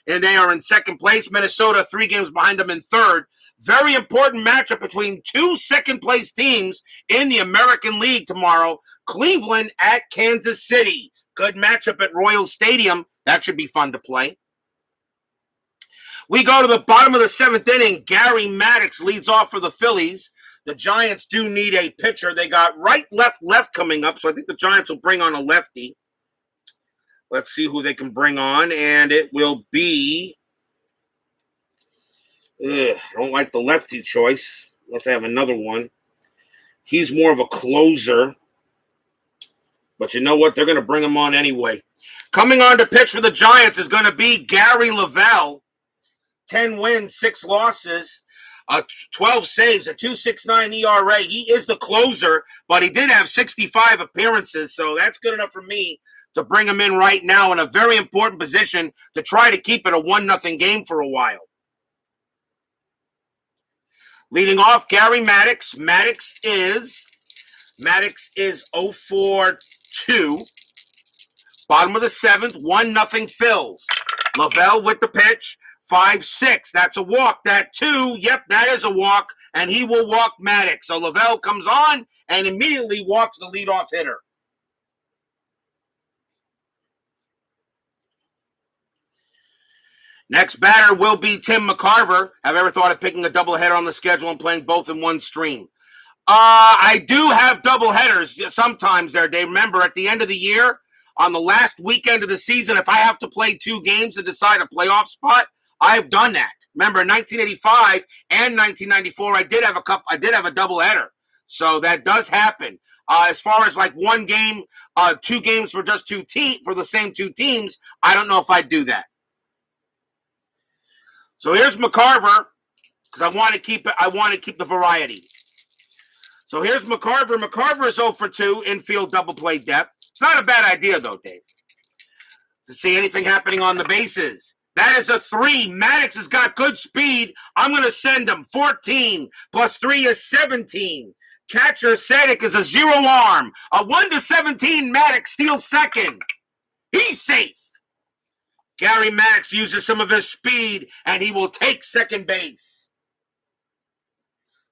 and they are in second place. Minnesota 3 games behind them in third. Very important matchup between 2 second-place teams in the American League tomorrow. Cleveland at Kansas City. Good matchup at Royal Stadium. That should be fun to play. We go to the bottom of the 7th inning. Gary Maddox leads off for the Phillies. The Giants do need a pitcher. They got right, left coming up, so I think the Giants will bring on a lefty. Let's see who they can bring on, and it will be... I don't like the lefty choice, unless I have another one. He's more of a closer. But you know what? They're going to bring him on anyway. Coming on to pitch for the Giants is going to be Gary Lavelle. 10 wins, 6 losses, 12 saves, a 2.69 ERA. He is the closer, but he did have 65 appearances, so that's good enough for me to bring him in right now in a very important position to try to keep it a 1-0 game for a while. Leading off, Gary Maddox. Maddox is 0-for-2. Bottom of the 7th, 1-0 Phils. Lavelle with the pitch, 5-6. That's a walk. That 2, yep, that is a walk, and he will walk Maddox. So Lavelle comes on and immediately walks the leadoff hitter. Next batter will be Tim McCarver. Have you ever thought of picking a doubleheader on the schedule and playing both in one stream? I do have doubleheaders sometimes there, Dave. Remember, at the end of the year, on the last weekend of the season, if I have to play 2 games to decide a playoff spot, I've done that. Remember, in 1985 and 1994, I did have a doubleheader. So that does happen. As far as like 1 game, 2 games for just for the same 2 teams, I don't know if I'd do that. So here's McCarver, because I want to keep the variety. So here's McCarver. McCarver is 0-for-2, infield double play depth. It's not a bad idea, though, Dave, to see anything happening on the bases. That is a 3. Maddox has got good speed. I'm going to send him 14 plus 3 is 17. Catcher Sadek is a 0 arm. A 1-17 Maddox steals second. He's safe. Gary Maddox uses some of his speed, and he will take second base.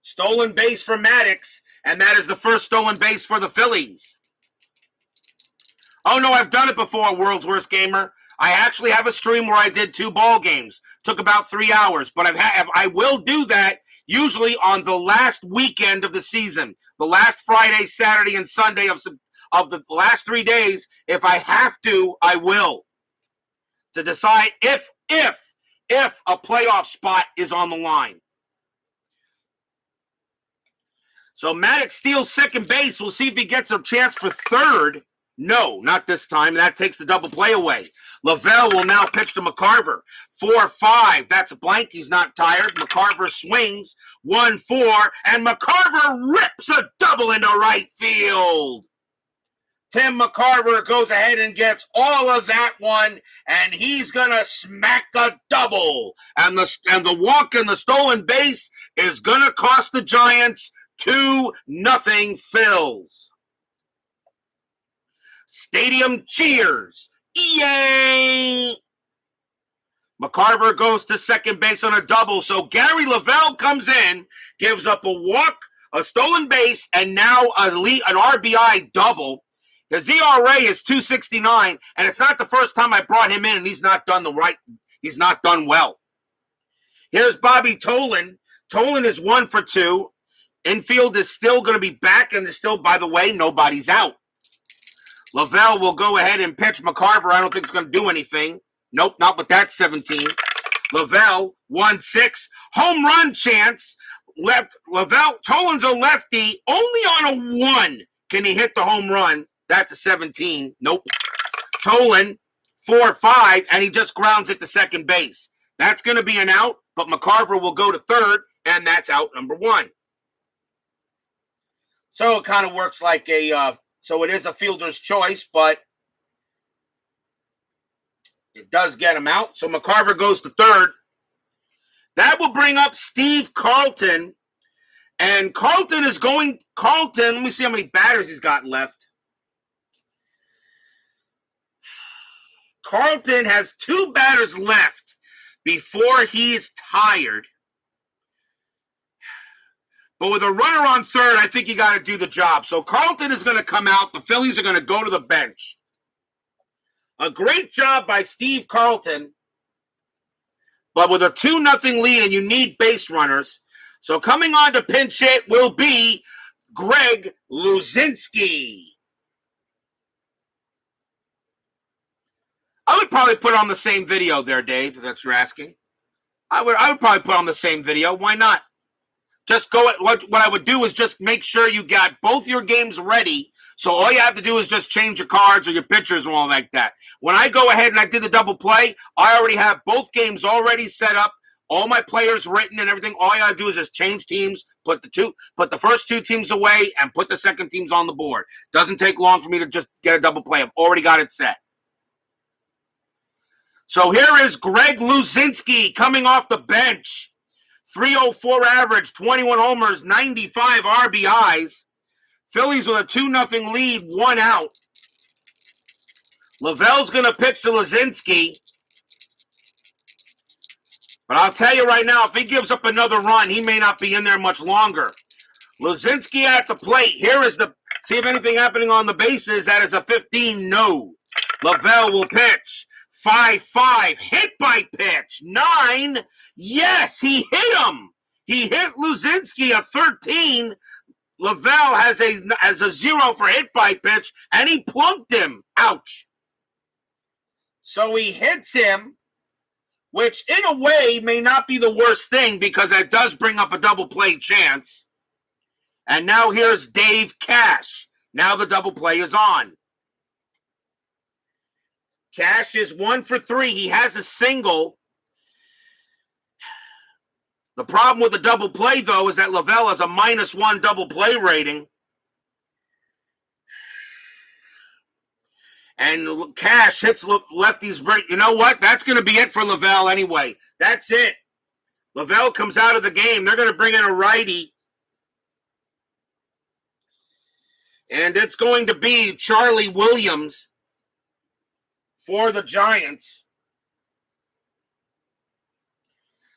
Stolen base for Maddox, and that is the first stolen base for the Phillies. Oh, no, I've done it before, World's Worst Gamer. I actually have a stream where I did 2 ball games. Took about 3 hours, but I will do that usually on the last weekend of the season. The last Friday, Saturday, and Sunday of the last 3 days. If I have to, I will. To decide if a playoff spot is on the line. So Maddox steals second base. We'll see if he gets a chance for third. No, not this time. That takes the double play away. Lavelle will now pitch to McCarver. 4-5. That's a blank. He's not tired. McCarver swings. 1-4. And McCarver rips a double into right field. Tim McCarver goes ahead and gets all of that one, and he's going to smack a double. And the walk and the stolen base is going to cost the Giants 2-0 Phils. Stadium cheers. Yay! McCarver goes to second base on a double, so Gary Lavelle comes in, gives up a walk, a stolen base, and now an RBI double. His ERA is 2.69, and it's not the first time I brought him in, and he's not done well. Here's Bobby Tolan. Tolan is 1-for-2. Infield is still going to be back, and there's still, by the way, nobody's out. Lavelle will go ahead and pitch McCarver. I don't think it's going to do anything. Nope, not with that 17. Lavelle, 1-6. Home run chance. Lavelle, Tolan's a lefty. Only on a 1 can he hit the home run. That's a 17. Nope. Tolan, 4-5, and he just grounds it to second base. That's going to be an out, but McCarver will go to third, and that's out number 1. So it kind of works like so it is a fielder's choice, but it does get him out. So McCarver goes to third. That will bring up Steve Carlton. And Carlton, let me see how many batters he's got left. Carlton has 2 batters left before he's tired. But with a runner on third, I think you got to do the job. So Carlton is going to come out. The Phillies are going to go to the bench. A great job by Steve Carlton. But with a 2-0 lead and you need base runners. So coming on to pinch hit will be Greg Luzinski. I would probably put on the same video there, Dave, if that's what you're asking. I would probably put on the same video. Why not? Just go at what I would do is just make sure you got both your games ready. So all you have to do is just change your cards or your pitchers and all like that. When I go ahead and I did the double play, I already have both games already set up, all my players written and everything. All you gotta do is just change teams, put the first 2 teams away, and put the second teams on the board. Doesn't take long for me to just get a double play. I've already got it set. So here is Greg Luzinski coming off the bench. 304 average, 21 homers, 95 RBIs. Phillies with a 2-0 lead, 1 out. Lavelle's going to pitch to Luzinski. But I'll tell you right now, if he gives up another run, he may not be in there much longer. Luzinski at the plate. Here is see if anything happening on the bases. That is a 15, no. Lavelle will pitch. 5-5, hit by pitch. 9, yes, he hit him. He hit Luzinski a 13. Lavelle has a 0 for hit by pitch, and he plunked him. Ouch. So he hits him, which in a way may not be the worst thing because that does bring up a double play chance. And now here's Dave Cash. Now the double play is on. Cash is 1 for 3. He has a single. The problem with the double play, though, is that Lavelle has a -1 double play rating. And Cash hits lefties break. You know what? That's going to be it for Lavelle anyway. That's it. Lavelle comes out of the game. They're going to bring in a righty. And it's going to be Charlie Williams for the Giants.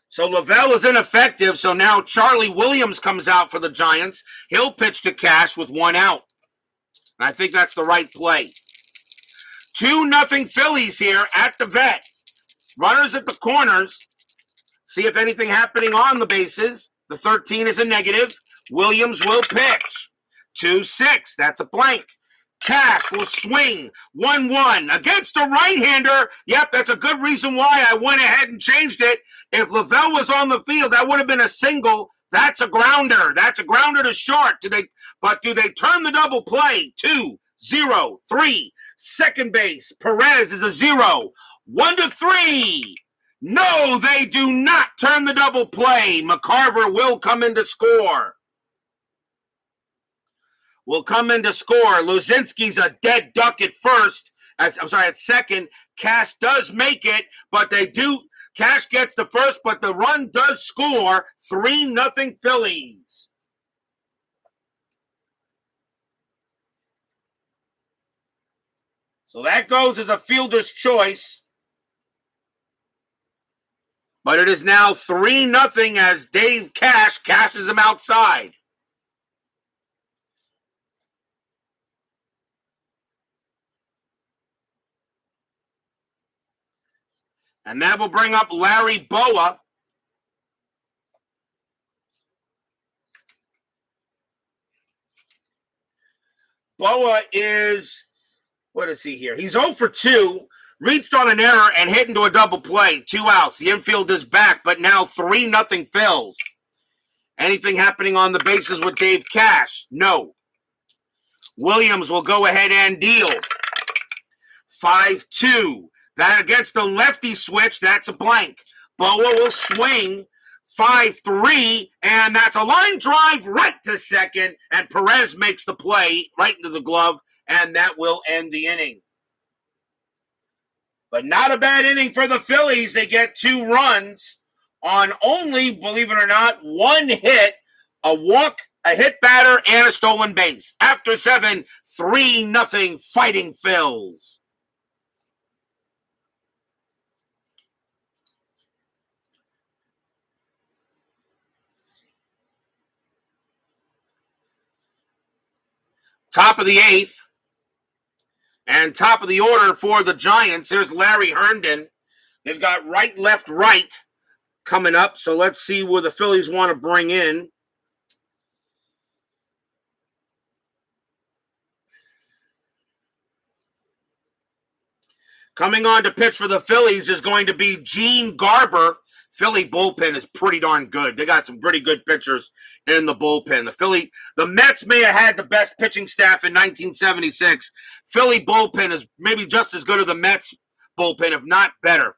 So Lavelle is ineffective, so now Charlie Williams comes out for the Giants. He'll pitch to Cash with 1 out. And I think that's the right play. 2-0 Phillies here at the vet. Runners at the corners. See if anything happening on the bases. The 13 is a negative. Williams will pitch. 2-6, that's a blank. Cash will swing 1-1 against a right-hander. Yep, that's a good reason why I went ahead and changed it. If Lavelle was on the field, that would have been a single. That's a grounder. That's a grounder to short. Do they turn the double play? 2-0-3. Second base. Perez is a 0. 1-3. No, they do not turn the double play. McCarver will come in to score. Luzinski's a dead duck at first. At second. Cash does make it, but Cash gets the first, but the run does score. 3-0 Phillies. So that goes as a fielder's choice. But it is now 3-0 as Dave Cash cashes him outside. And that will bring up Larry Boa. Boa is, what is he here? He's 0 for 2, Reached on an error and hit into a double play. 2 outs. The infield is back, but now 3-0 Phils. Anything happening on the bases with Dave Cash? No. Williams will go ahead and deal. 5-2. That against the lefty switch, that's a blank. Boa will swing. 5-3, and that's a line drive right to second, and Perez makes the play right into the glove, and that will end the inning. But not a bad inning for the Phillies. They get 2 runs on only, believe it or not, 1 hit, a walk, a hit batter, and a stolen base. After 7, 3-0 Fighting Phils. Top of the 8th. And top of the order for the Giants, there's Larry Herndon. They've got right, left, right coming up. So let's see where the Phillies want to bring in. Coming on to pitch for the Phillies is going to be Gene Garber. Philly bullpen is pretty darn good. They got some pretty good pitchers in the bullpen. The Mets may have had the best pitching staff in 1976. Philly bullpen is maybe just as good as the Mets bullpen, if not better.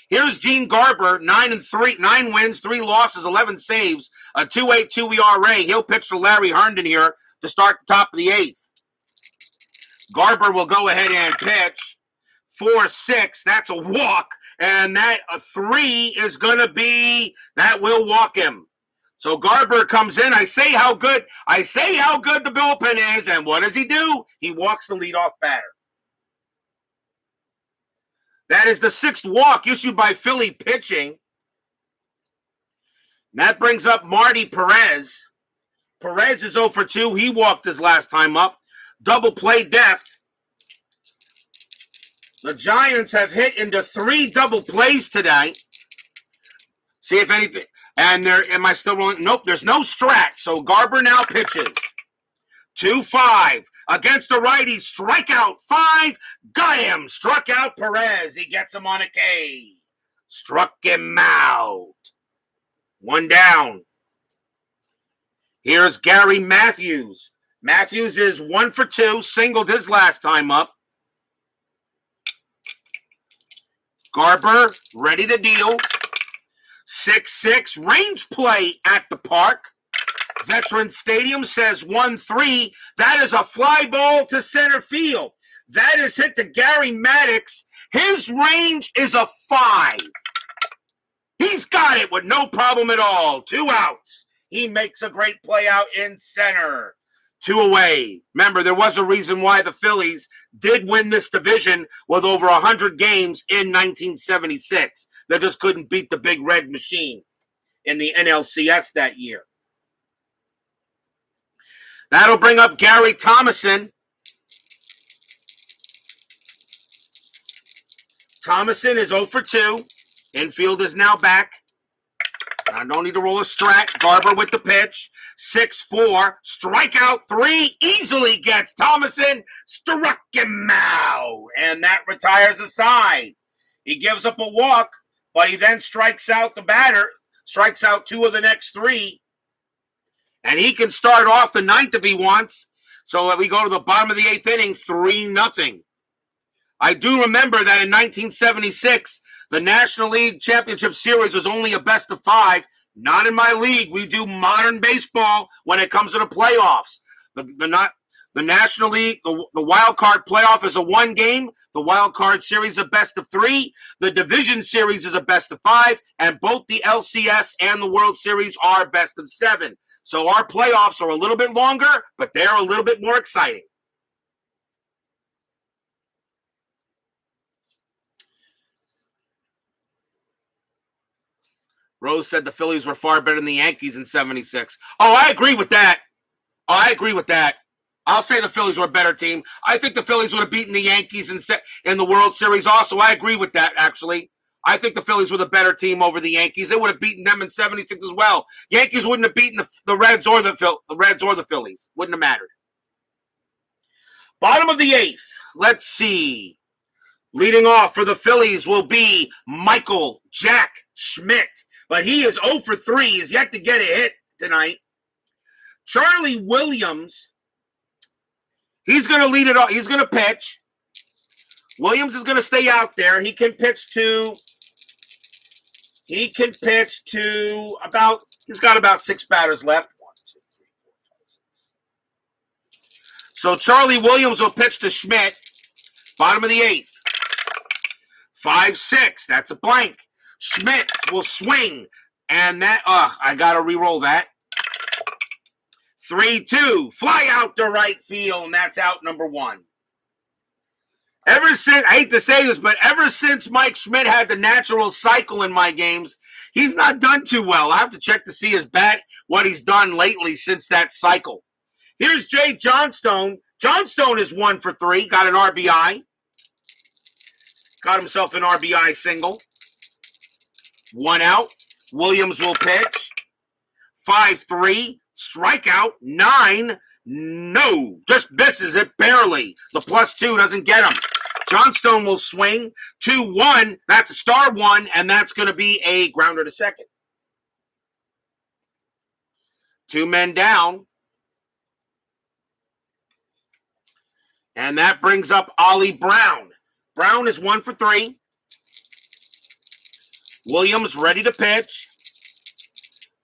Here's Gene Garber, 9-3, 9 wins, 3 losses, 11 saves, a 2.82 ERA. He'll pitch for Larry Herndon here to start the top of the 8th. Garber will go ahead and pitch. 4-6, that's a walk. And that a 3 is going to be, that will walk him. So Garber comes in. I say how good the bullpen is. And what does he do? He walks the leadoff batter. That is the 6th walk issued by Philly pitching. And that brings up Marty Perez. Perez is 0 for 2. He walked his last time up. Double play deft. The Giants have hit into 3 double plays today. See if anything. And am I still rolling? Nope, there's no strat. So Garber now pitches. 2-5 against the righty. Strikeout 5. Got him. Struck out Perez. He gets him on a K. Struck him out. 1 down. Here's Gary Matthews. Matthews is 1 for 2. Singled his last time up. Garber, ready to deal. 6-6, range play at the park. Veterans Stadium says 1-3. That is a fly ball to center field. That is hit to Gary Maddox. His range is a 5. He's got it with no problem at all. 2 outs. He makes a great play out in center. 2 away. Remember, there was a reason why the Phillies did win this division with over 100 games in 1976. They just couldn't beat the Big Red Machine in the NLCS that year. That'll bring up Gary Thomason. Thomason is 0 for 2. Infield is now back. I don't need to roll a strat. Garber with the pitch. 6-4. Strikeout 3. Easily gets Thomason. Struck him out. And that retires a side. He gives up a walk, but he then strikes out the batter. Strikes out 2 of the next 3. And he can start off the 9th if he wants. So we go to the bottom of the 8th inning, 3-0. I do remember that in 1976, the National League Championship Series was only a best of 5. Not in my league. We do modern baseball when it comes to the playoffs. The National League, the wild card playoff is a 1 game. The wild card series is a best of 3. The division series is a best of 5. And both the LCS and the World Series are best of 7. So our playoffs are a little bit longer, but they're a little bit more exciting. Rose said the Phillies were far better than the Yankees in 76. Oh, I agree with that. I'll say the Phillies were a better team. I think the Phillies would have beaten the Yankees in the World Series also. I agree with that, actually. I think the Phillies were the better team over the Yankees. They would have beaten them in 76 as well. Yankees wouldn't have beaten the Reds or the Phillies. Wouldn't have mattered. Bottom of the 8th. Let's see. Leading off for the Phillies will be Michael Jack Schmidt, but he is 0 for 3. He's yet to get a hit tonight. Charlie Williams, he's going to lead it off. He's going to pitch. Williams is going to stay out there. He can pitch to about, he's got about 6 batters left. 1, 2, 3, 4, 5, 6. So Charlie Williams will pitch to Schmidt, bottom of the 8th. 5-6, that's a blank. Schmidt will swing, and that, I got to re-roll that. 3-2, fly out to right field, and that's out number 1. Ever since, I hate to say this, but ever since Mike Schmidt had the natural cycle in my games, he's not done too well. I have to check to see his bat, what he's done lately since that cycle. Here's Jay Johnstone. Johnstone is 1 for 3, got an RBI. Got himself an RBI single. 1 out. Williams will pitch. 5-3. Strikeout. 9. No. Just misses it barely. The +2 doesn't get him. Johnstone will swing. 2-1. That's a star 1, and that's going to be a grounder to second. 2 men down. And that brings up Ollie Brown. Brown is 1 for 3. Williams ready to pitch.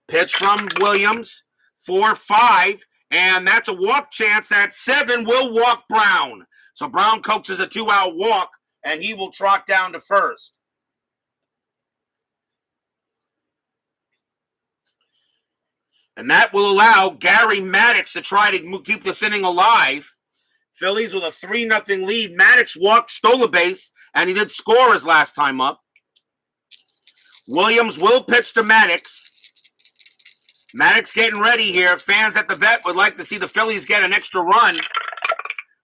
Pitch from Williams. 4-5. And that's a walk chance. That 7 will walk Brown. So Brown coaxes a 2-out walk, and he will trot down to first. And that will allow Gary Maddox to try to keep this inning alive. Phillies with a 3-0 lead. Maddox stole a base, and he did score his last time up. Williams will pitch to Maddox. Maddox getting ready here. Fans at the vet would like to see the Phillies get an extra run.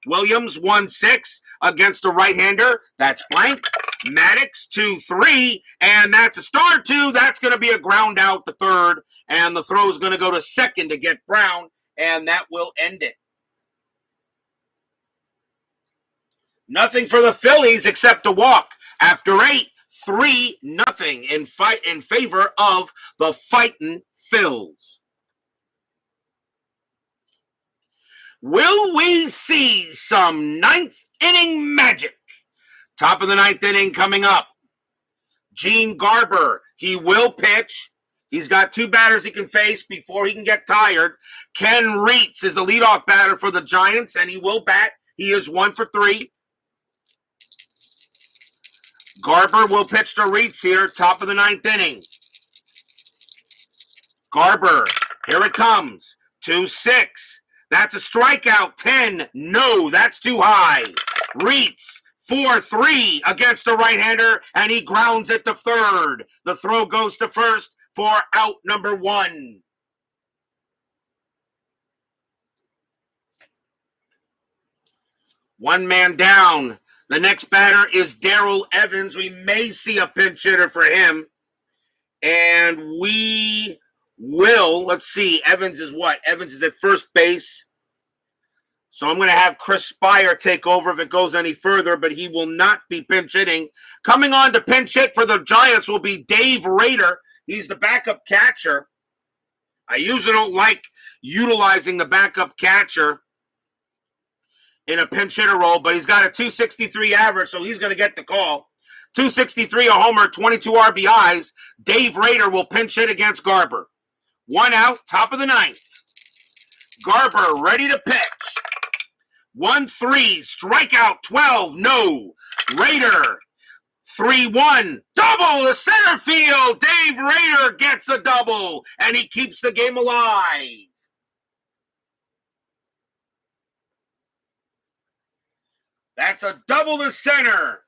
Williams 1-6 against a right-hander. That's blank. Maddox 2-3, and that's a star 2. That's going to be a ground out to third, and the throw is going to go to second to get Brown, and that will end it. Nothing for the Phillies except a walk. After 8, 3-0 in favor of the Fightin' Phils. Will we see some 9th inning magic? Top of the 9th inning coming up. Gene Garber, he will pitch. He's got 2 batters he can face before he can get tired. Ken Reitz is the leadoff batter for the Giants, and he will bat. He is 1 for 3. Garber will pitch to Reitz here, top of the 9th inning. Garber, here it comes. 2-6. That's a strikeout. 10. No, that's too high. Reitz, 4-3 against a right-hander, and he grounds it to third. The throw goes to first for out number 1. One man down. The next batter is Darrell Evans. We may see a pinch hitter for him. And we will, let's see, Evans is what? Evans is at first base. So I'm going to have Chris Spire take over if it goes any further, but he will not be pinch hitting. Coming on to pinch hit for the Giants will be Dave Rader. He's the backup catcher. I usually don't like utilizing the backup catcher in a pinch hitter role, but he's got a .263 average, so he's going to get the call. .263, a homer, 22 RBIs. Dave Rader will pinch hit against Garber. 1 out, top of the 9th. Garber ready to pitch. 1-3, strikeout 12, no. Rader, 3-1, double to center field. Dave Rader gets a double, and he keeps the game alive. That's a double to center.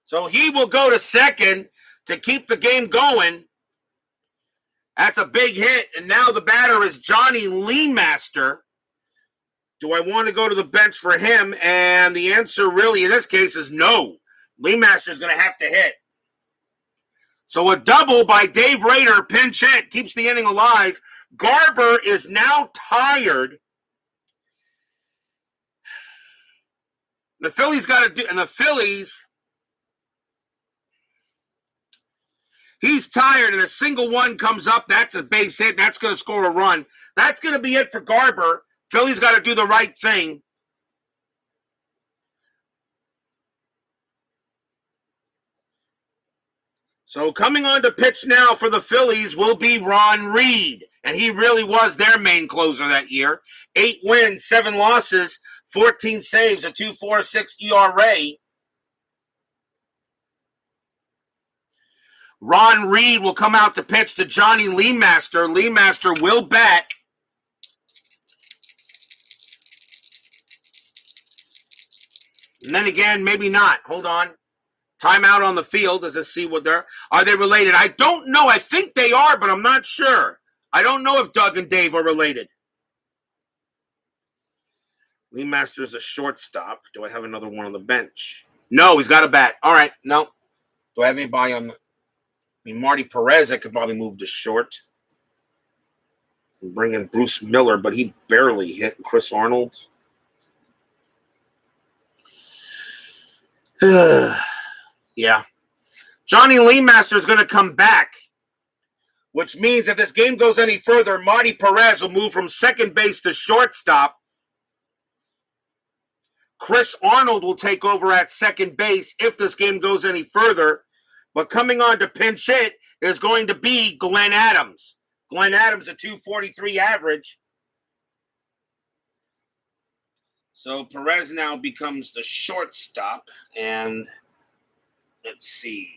So he will go to second to keep the game going. That's a big hit. And now the batter is Johnny Leemaster. Do I want to go to the bench for him? And the answer really in this case is no. Leemaster is going to have to hit. So a double by Dave Rader, pinch hit, keeps the inning alive. Garber is now tired. The Phillies got to do, and the Phillies, he's tired, and a single one comes up. That's a base hit. That's going to score a run. That's going to be it for Garber. Phillies got to do the right thing. So coming on to pitch now for the Phillies will be Ron Reed. And he really was their main closer that year. 8 wins, 7 losses, 14 saves, a 2.46 ERA. Ron Reed will come out to pitch to Johnny Leemaster. Leemaster will bat. And then again, maybe not. Hold on. Timeout on the field. Does it see what are they related? I don't know. I think they are, but I'm not sure. I don't know if Doug and Dave are related. Leemaster's a shortstop. Do I have another one on the bench? No, he's got a bat. All right, no. Do I have anybody on the... Marty Perez, I could probably move to short. And bring in Bruce Miller, but he barely hit. Chris Arnold. Yeah. Johnny Leemaster is going to come back, which means if this game goes any further, Marty Perez will move from second base to shortstop. Chris Arnold will take over at second base if this game goes any further. But coming on to pinch hit is going to be Glenn Adams. Glenn Adams, a 2.43 average. So Perez now becomes the shortstop. And let's see.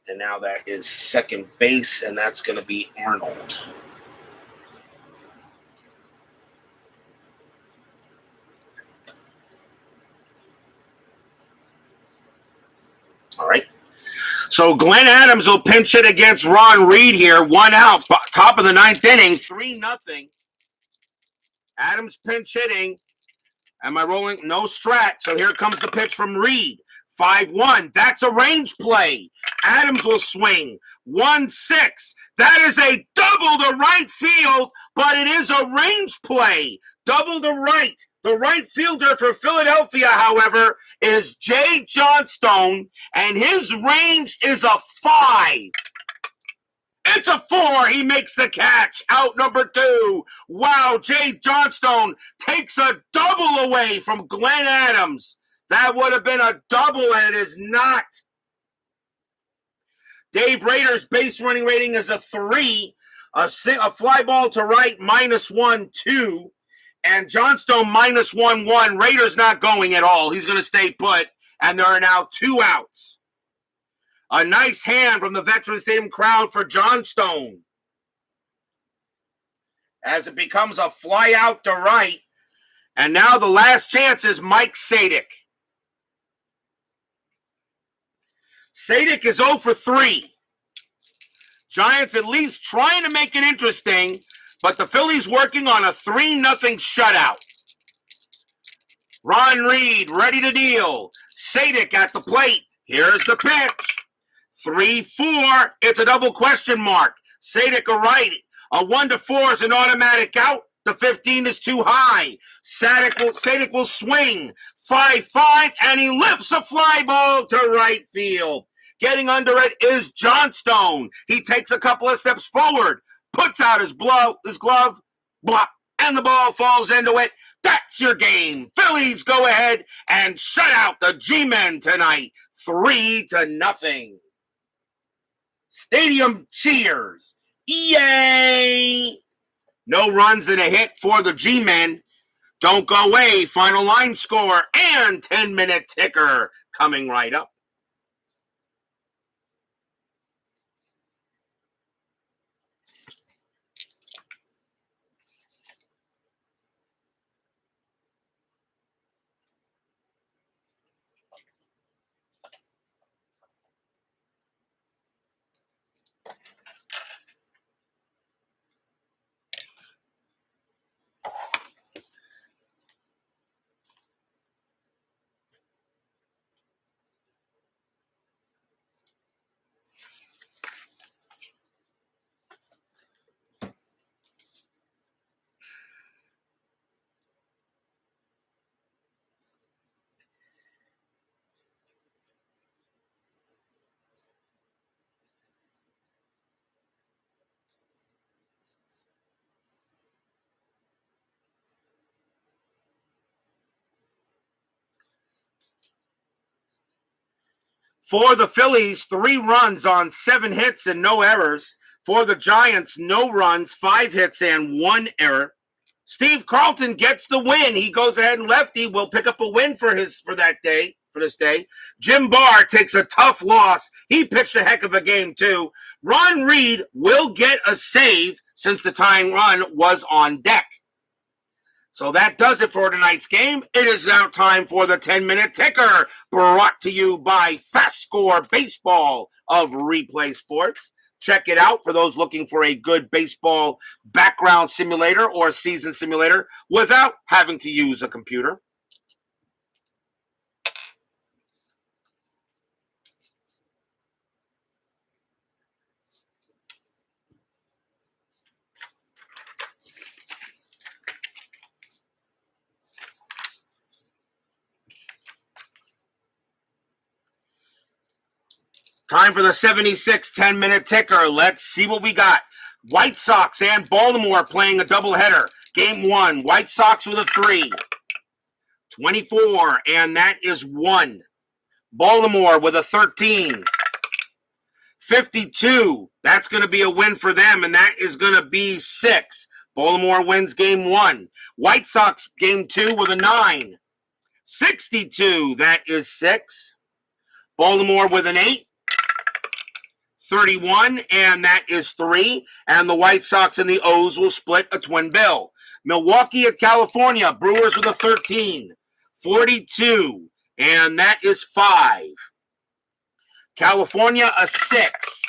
And now that is second base, and that's going to be Arnold. All right. So Glenn Adams will pinch it against Ron Reed here. 1 out, top of the 9th inning, 3-0. Adams pinch hitting. Am I rolling? No strat. So here comes the pitch from Reed. 5-1. That's a range play. Adams will swing. 1-6. That is a double to right field, but it is a range play. Double to right. The right fielder for Philadelphia, however, is Jay Johnstone, and his range is a 5. It's a 4. He makes the catch. Out number 2. Wow, Jay Johnstone takes a double away from Glenn Adams. That would have been a double, and it is not. Dave Rader's base running rating is a 3. A fly ball to right, -1-2. And Johnstone -1-1. Rader's not going at all. He's going to stay put. And there are now 2 outs. A nice hand from the Veterans Stadium crowd for Johnstone. As it becomes a fly out to right. And now the last chance is Mike Sadik. Sadik is 0 for 3. Giants at least trying to make it interesting, but the Phillies working on a 3-0 shutout. Ron Reed ready to deal. Sadik at the plate. Here's the pitch. 3-4. It's a double question mark. Sadik a right. A 1-4 is an automatic out. The 15 is too high. Sadik will swing. 5-5, and he lifts a fly ball to right field. Getting under it is Johnstone. He takes a couple of steps forward, puts out his glove, block, and the ball falls into it. That's your game. Phillies go ahead and shut out the G-Men tonight, 3-0. Stadium cheers. Yay! No runs and a hit for the G-Men. Don't go away. Final line score and 10-minute ticker coming right up. For the Phillies, 3 runs on 7 hits and no errors. For the Giants, no runs, 5 hits and 1 error. Steve Carlton gets the win. He goes ahead and lefty will pick up a win for this day. Jim Barr takes a tough loss. He pitched a heck of a game too. Ron Reed will get a save since the tying run was on deck. So that does it for tonight's game. It is now time for the 10-minute ticker, brought to you by FastScore Baseball of Replay Sports. Check it out for those looking for a good baseball background simulator or season simulator without having to use a computer. Time for the 76 10-minute ticker. Let's see what we got. White Sox and Baltimore playing a doubleheader. Game 1, White Sox with a 3. 24, and that is 1. Baltimore with a 13. 52, that's going to be a win for them, and that is going to be 6. Baltimore wins game 1. White Sox game 2 with a 9. 62, that is 6. Baltimore with an 8. 31, and that is 3. And the White Sox and the O's will split a twin bill. Milwaukee at California, Brewers with a 13. 42, and that is 5. California a 6.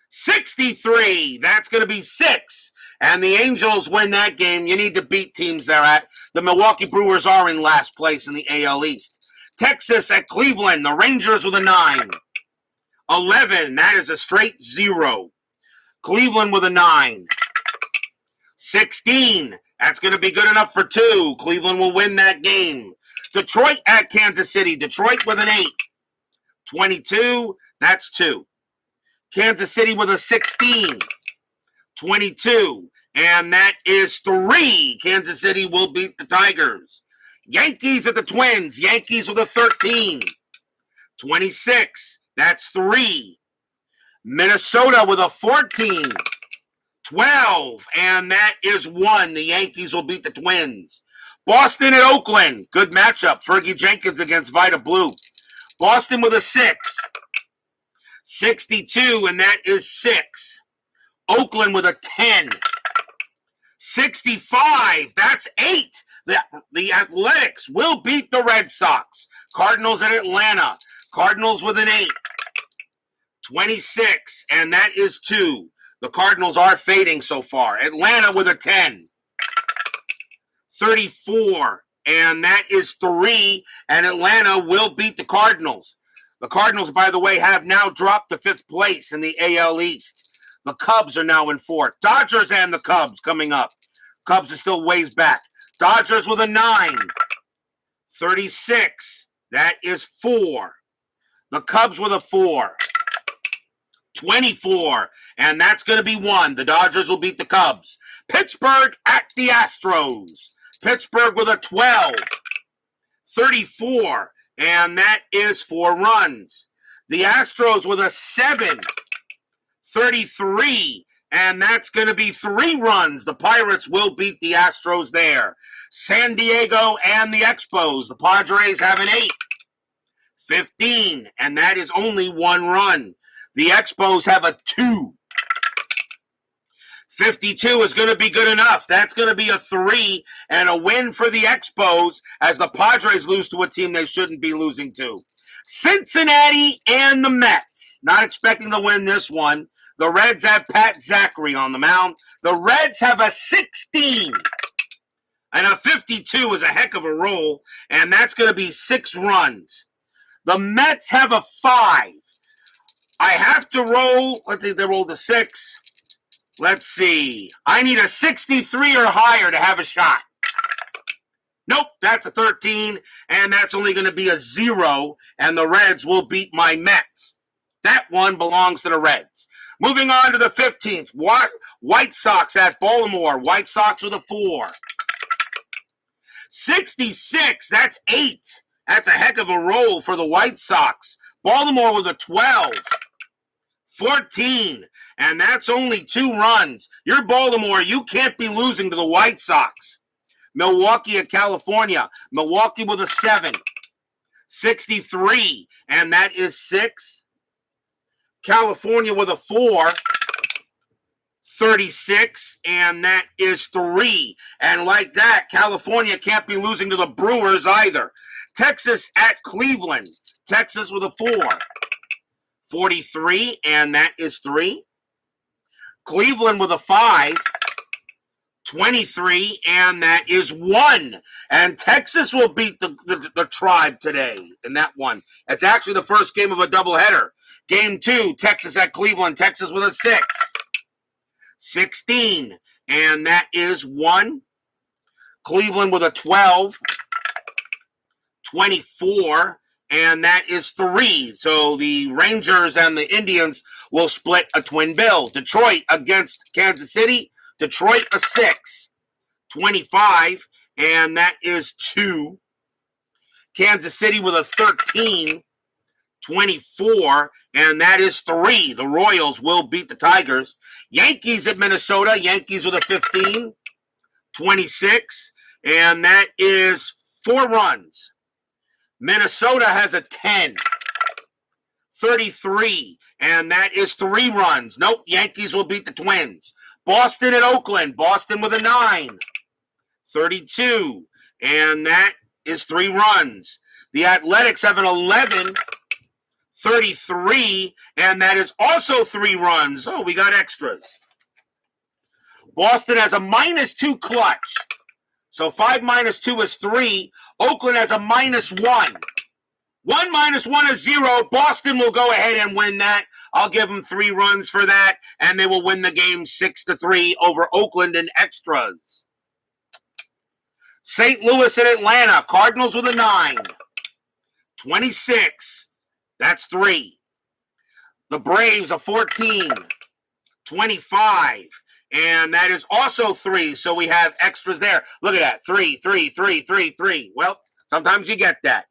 63, that's going to be 6. And the Angels win that game. You need to beat teams they're at. The Milwaukee Brewers are in last place in the AL East. Texas at Cleveland, the Rangers with a 9. 11, that is a straight 0. Cleveland with a 9. 16, that's going to be good enough for 2. Cleveland will win that game. Detroit at Kansas City. Detroit with an 8. 22, that's 2. Kansas City with a 16. 22, and that is 3. Kansas City will beat the Tigers. Yankees at the Twins. Yankees with a 13. 26, that's 3. Minnesota with a 14. 12, and that is 1. The Yankees will beat the Twins. Boston at Oakland. Good matchup. Fergie Jenkins against Vida Blue. Boston with a 6. 62, and that is 6. Oakland with a 10. 65, that's 8. The Athletics will beat the Red Sox. Cardinals at Atlanta. Cardinals with an 8. 26, and that is 2. The Cardinals are fading so far. Atlanta with a 10. 34, and that is 3. And Atlanta will beat the Cardinals. The Cardinals, by the way, have now dropped to 5th place in the AL East. The Cubs are now in 4th. Dodgers and the Cubs coming up. Cubs are still ways back. Dodgers with a 9. 36, that is 4. The Cubs with a 4. 24, and that's going to be 1. The Dodgers will beat the Cubs. Pittsburgh at the Astros. Pittsburgh with a 12. 34, and that is 4 runs. The Astros with a 7. 33, and that's going to be 3 runs. The Pirates will beat the Astros there. San Diego and the Expos. The Padres have an 8. 15, and that is only 1 run. The Expos have a 2. 52 is going to be good enough. That's going to be a 3 and a win for the Expos as the Padres lose to a team they shouldn't be losing to. Cincinnati and the Mets. Not expecting to win this one. The Reds have Pat Zachary on the mound. The Reds have a 16. And a 52 is a heck of a roll, and that's going to be 6 runs. The Mets have a 5. I have to roll. Let's see, they rolled a 6. Let's see. I need a 63 or higher to have a shot. Nope, that's a 13, and that's only going to be a 0, and the Reds will beat my Mets. That one belongs to the Reds. Moving on to the 15th. White Sox at Baltimore. White Sox with a 4. 66, that's 8. That's a heck of a roll for the White Sox. Baltimore with a 12. 14. And that's only 2 runs. You're Baltimore. You can't be losing to the White Sox. Milwaukee at California. Milwaukee with a 7. 63. And that is 6. California with a 4. 36, and that is 3. And like that, California can't be losing to the Brewers either. Texas at Cleveland. Texas with a 4. 43, and that is 3. Cleveland with a 5. 23, and that is 1. And Texas will beat the Tribe today in that one. It's actually the first game of a doubleheader. Game 2, Texas at Cleveland. Texas with a 6. 16, and that is 1. Cleveland with a 12. 24, and that is 3. So the Rangers and the Indians will split a twin bill. Detroit against Kansas City. Detroit a 6. 25, and that is 2. Kansas City with a 13. 24, and that is 3. The Royals will beat the Tigers. Yankees at Minnesota. Yankees with a 15. 26, and that is 4 runs. Minnesota has a 10. 33, and that is 3 runs. Nope, Yankees will beat the Twins. Boston at Oakland. Boston with a 9. 32, and that is 3 runs. The Athletics have an 11. 33, and that is also 3 runs. Oh, we got extras. Boston has a -2 clutch. So 5 minus 2 is 3. Oakland has a -1. 1 minus 1 is 0. Boston will go ahead and win that. I'll give them 3 runs for that, and they will win the game 6-3 over Oakland in extras. St. Louis and Atlanta. Cardinals with a 9. 26. That's 3. The Braves a 14. 25. And that is also 3. So we have extras there. Look at that. 3, 3, 3, 3, 3. Well, sometimes you get that.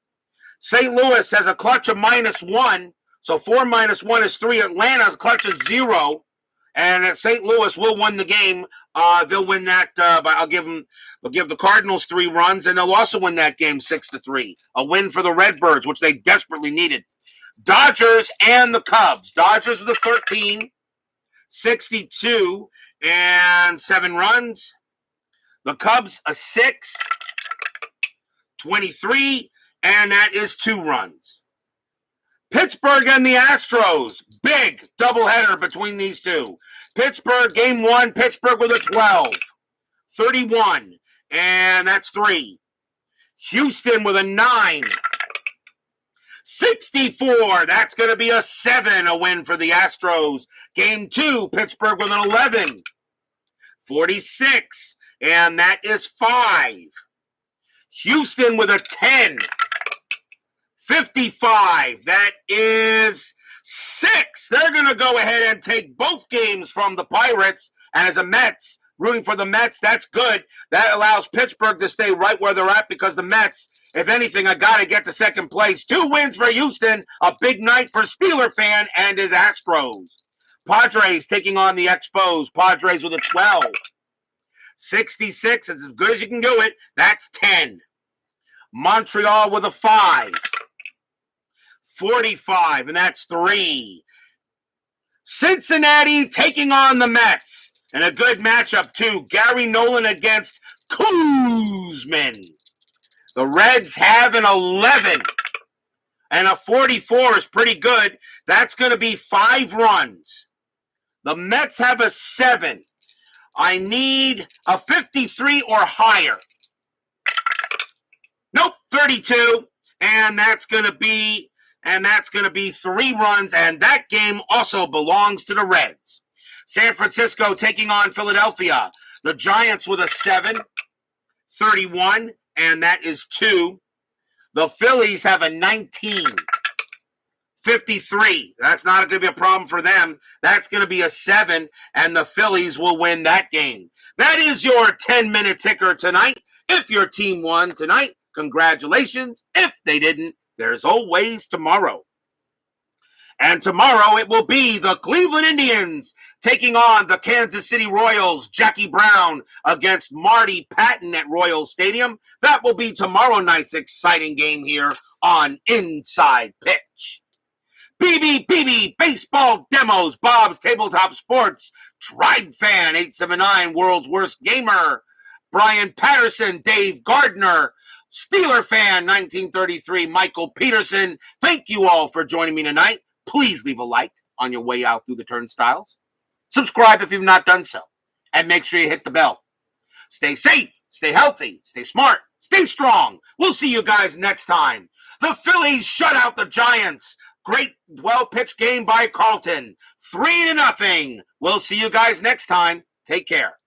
St. Louis has a clutch of -1. So 4 minus 1 is 3. Atlanta's clutch is 0. And St. Louis will win the game. They'll win that. But I'll give the Cardinals 3 runs, and they'll also win that game 6-3. A win for the Redbirds, which they desperately needed. Dodgers and the Cubs. Dodgers with a 13, 62, and 7 runs. The Cubs a 6, 23, and that is 2 runs. Pittsburgh and the Astros. Big doubleheader between these two. Pittsburgh, game 1, Pittsburgh with a 12, 31, and that's 3. Houston with a 9. 64, that's going to be a 7, a win for the Astros. Game 2, Pittsburgh with an 11. 46, and that is 5. Houston with a 10. 55, that is 6. They're going to go ahead and take both games from the Pirates. And as a Mets, rooting for the Mets, that's good. That allows Pittsburgh to stay right where they're at because the Mets, if anything, I got to get to second place. 2 wins for Houston. A big night for Steeler fan and his Astros. Padres taking on the Expos. Padres with a 12. 66, it's as good as you can do it. That's 10. Montreal with a 5. 45, and that's 3. Cincinnati taking on the Mets. And a good matchup, too. Gary Nolan against Kuzman. The Reds have an 11. And a 44 is pretty good. That's going to be 5 runs. The Mets have a 7. I need a 53 or higher. Nope, 32. And that's going to be 3 runs. And that game also belongs to the Reds. San Francisco taking on Philadelphia. The Giants with a 7, 31, and that is 2. The Phillies have a 19, 53. That's not going to be a problem for them. That's going to be a 7, and the Phillies will win that game. That is your 10-minute ticker tonight. If your team won tonight, congratulations. If they didn't, there's always tomorrow. And tomorrow it will be the Cleveland Indians taking on the Kansas City Royals. Jackie Brown against Marty Patton at Royal Stadium. That will be tomorrow night's exciting game here on Inside Pitch. BB Baseball Demos, Bob's Tabletop Sports, Tribe Fan 879, World's Worst Gamer, Brian Patterson, Dave Gardner, Steeler Fan 1933, Michael Peterson. Thank you all for joining me tonight. Please leave a like on your way out through the turnstiles. Subscribe if you've not done so. And make sure you hit the bell. Stay safe, stay healthy, stay smart, stay strong. We'll see you guys next time. The Phillies shut out the Giants. Great, well-pitched game by Carlton. 3-0. We'll see you guys next time. Take care.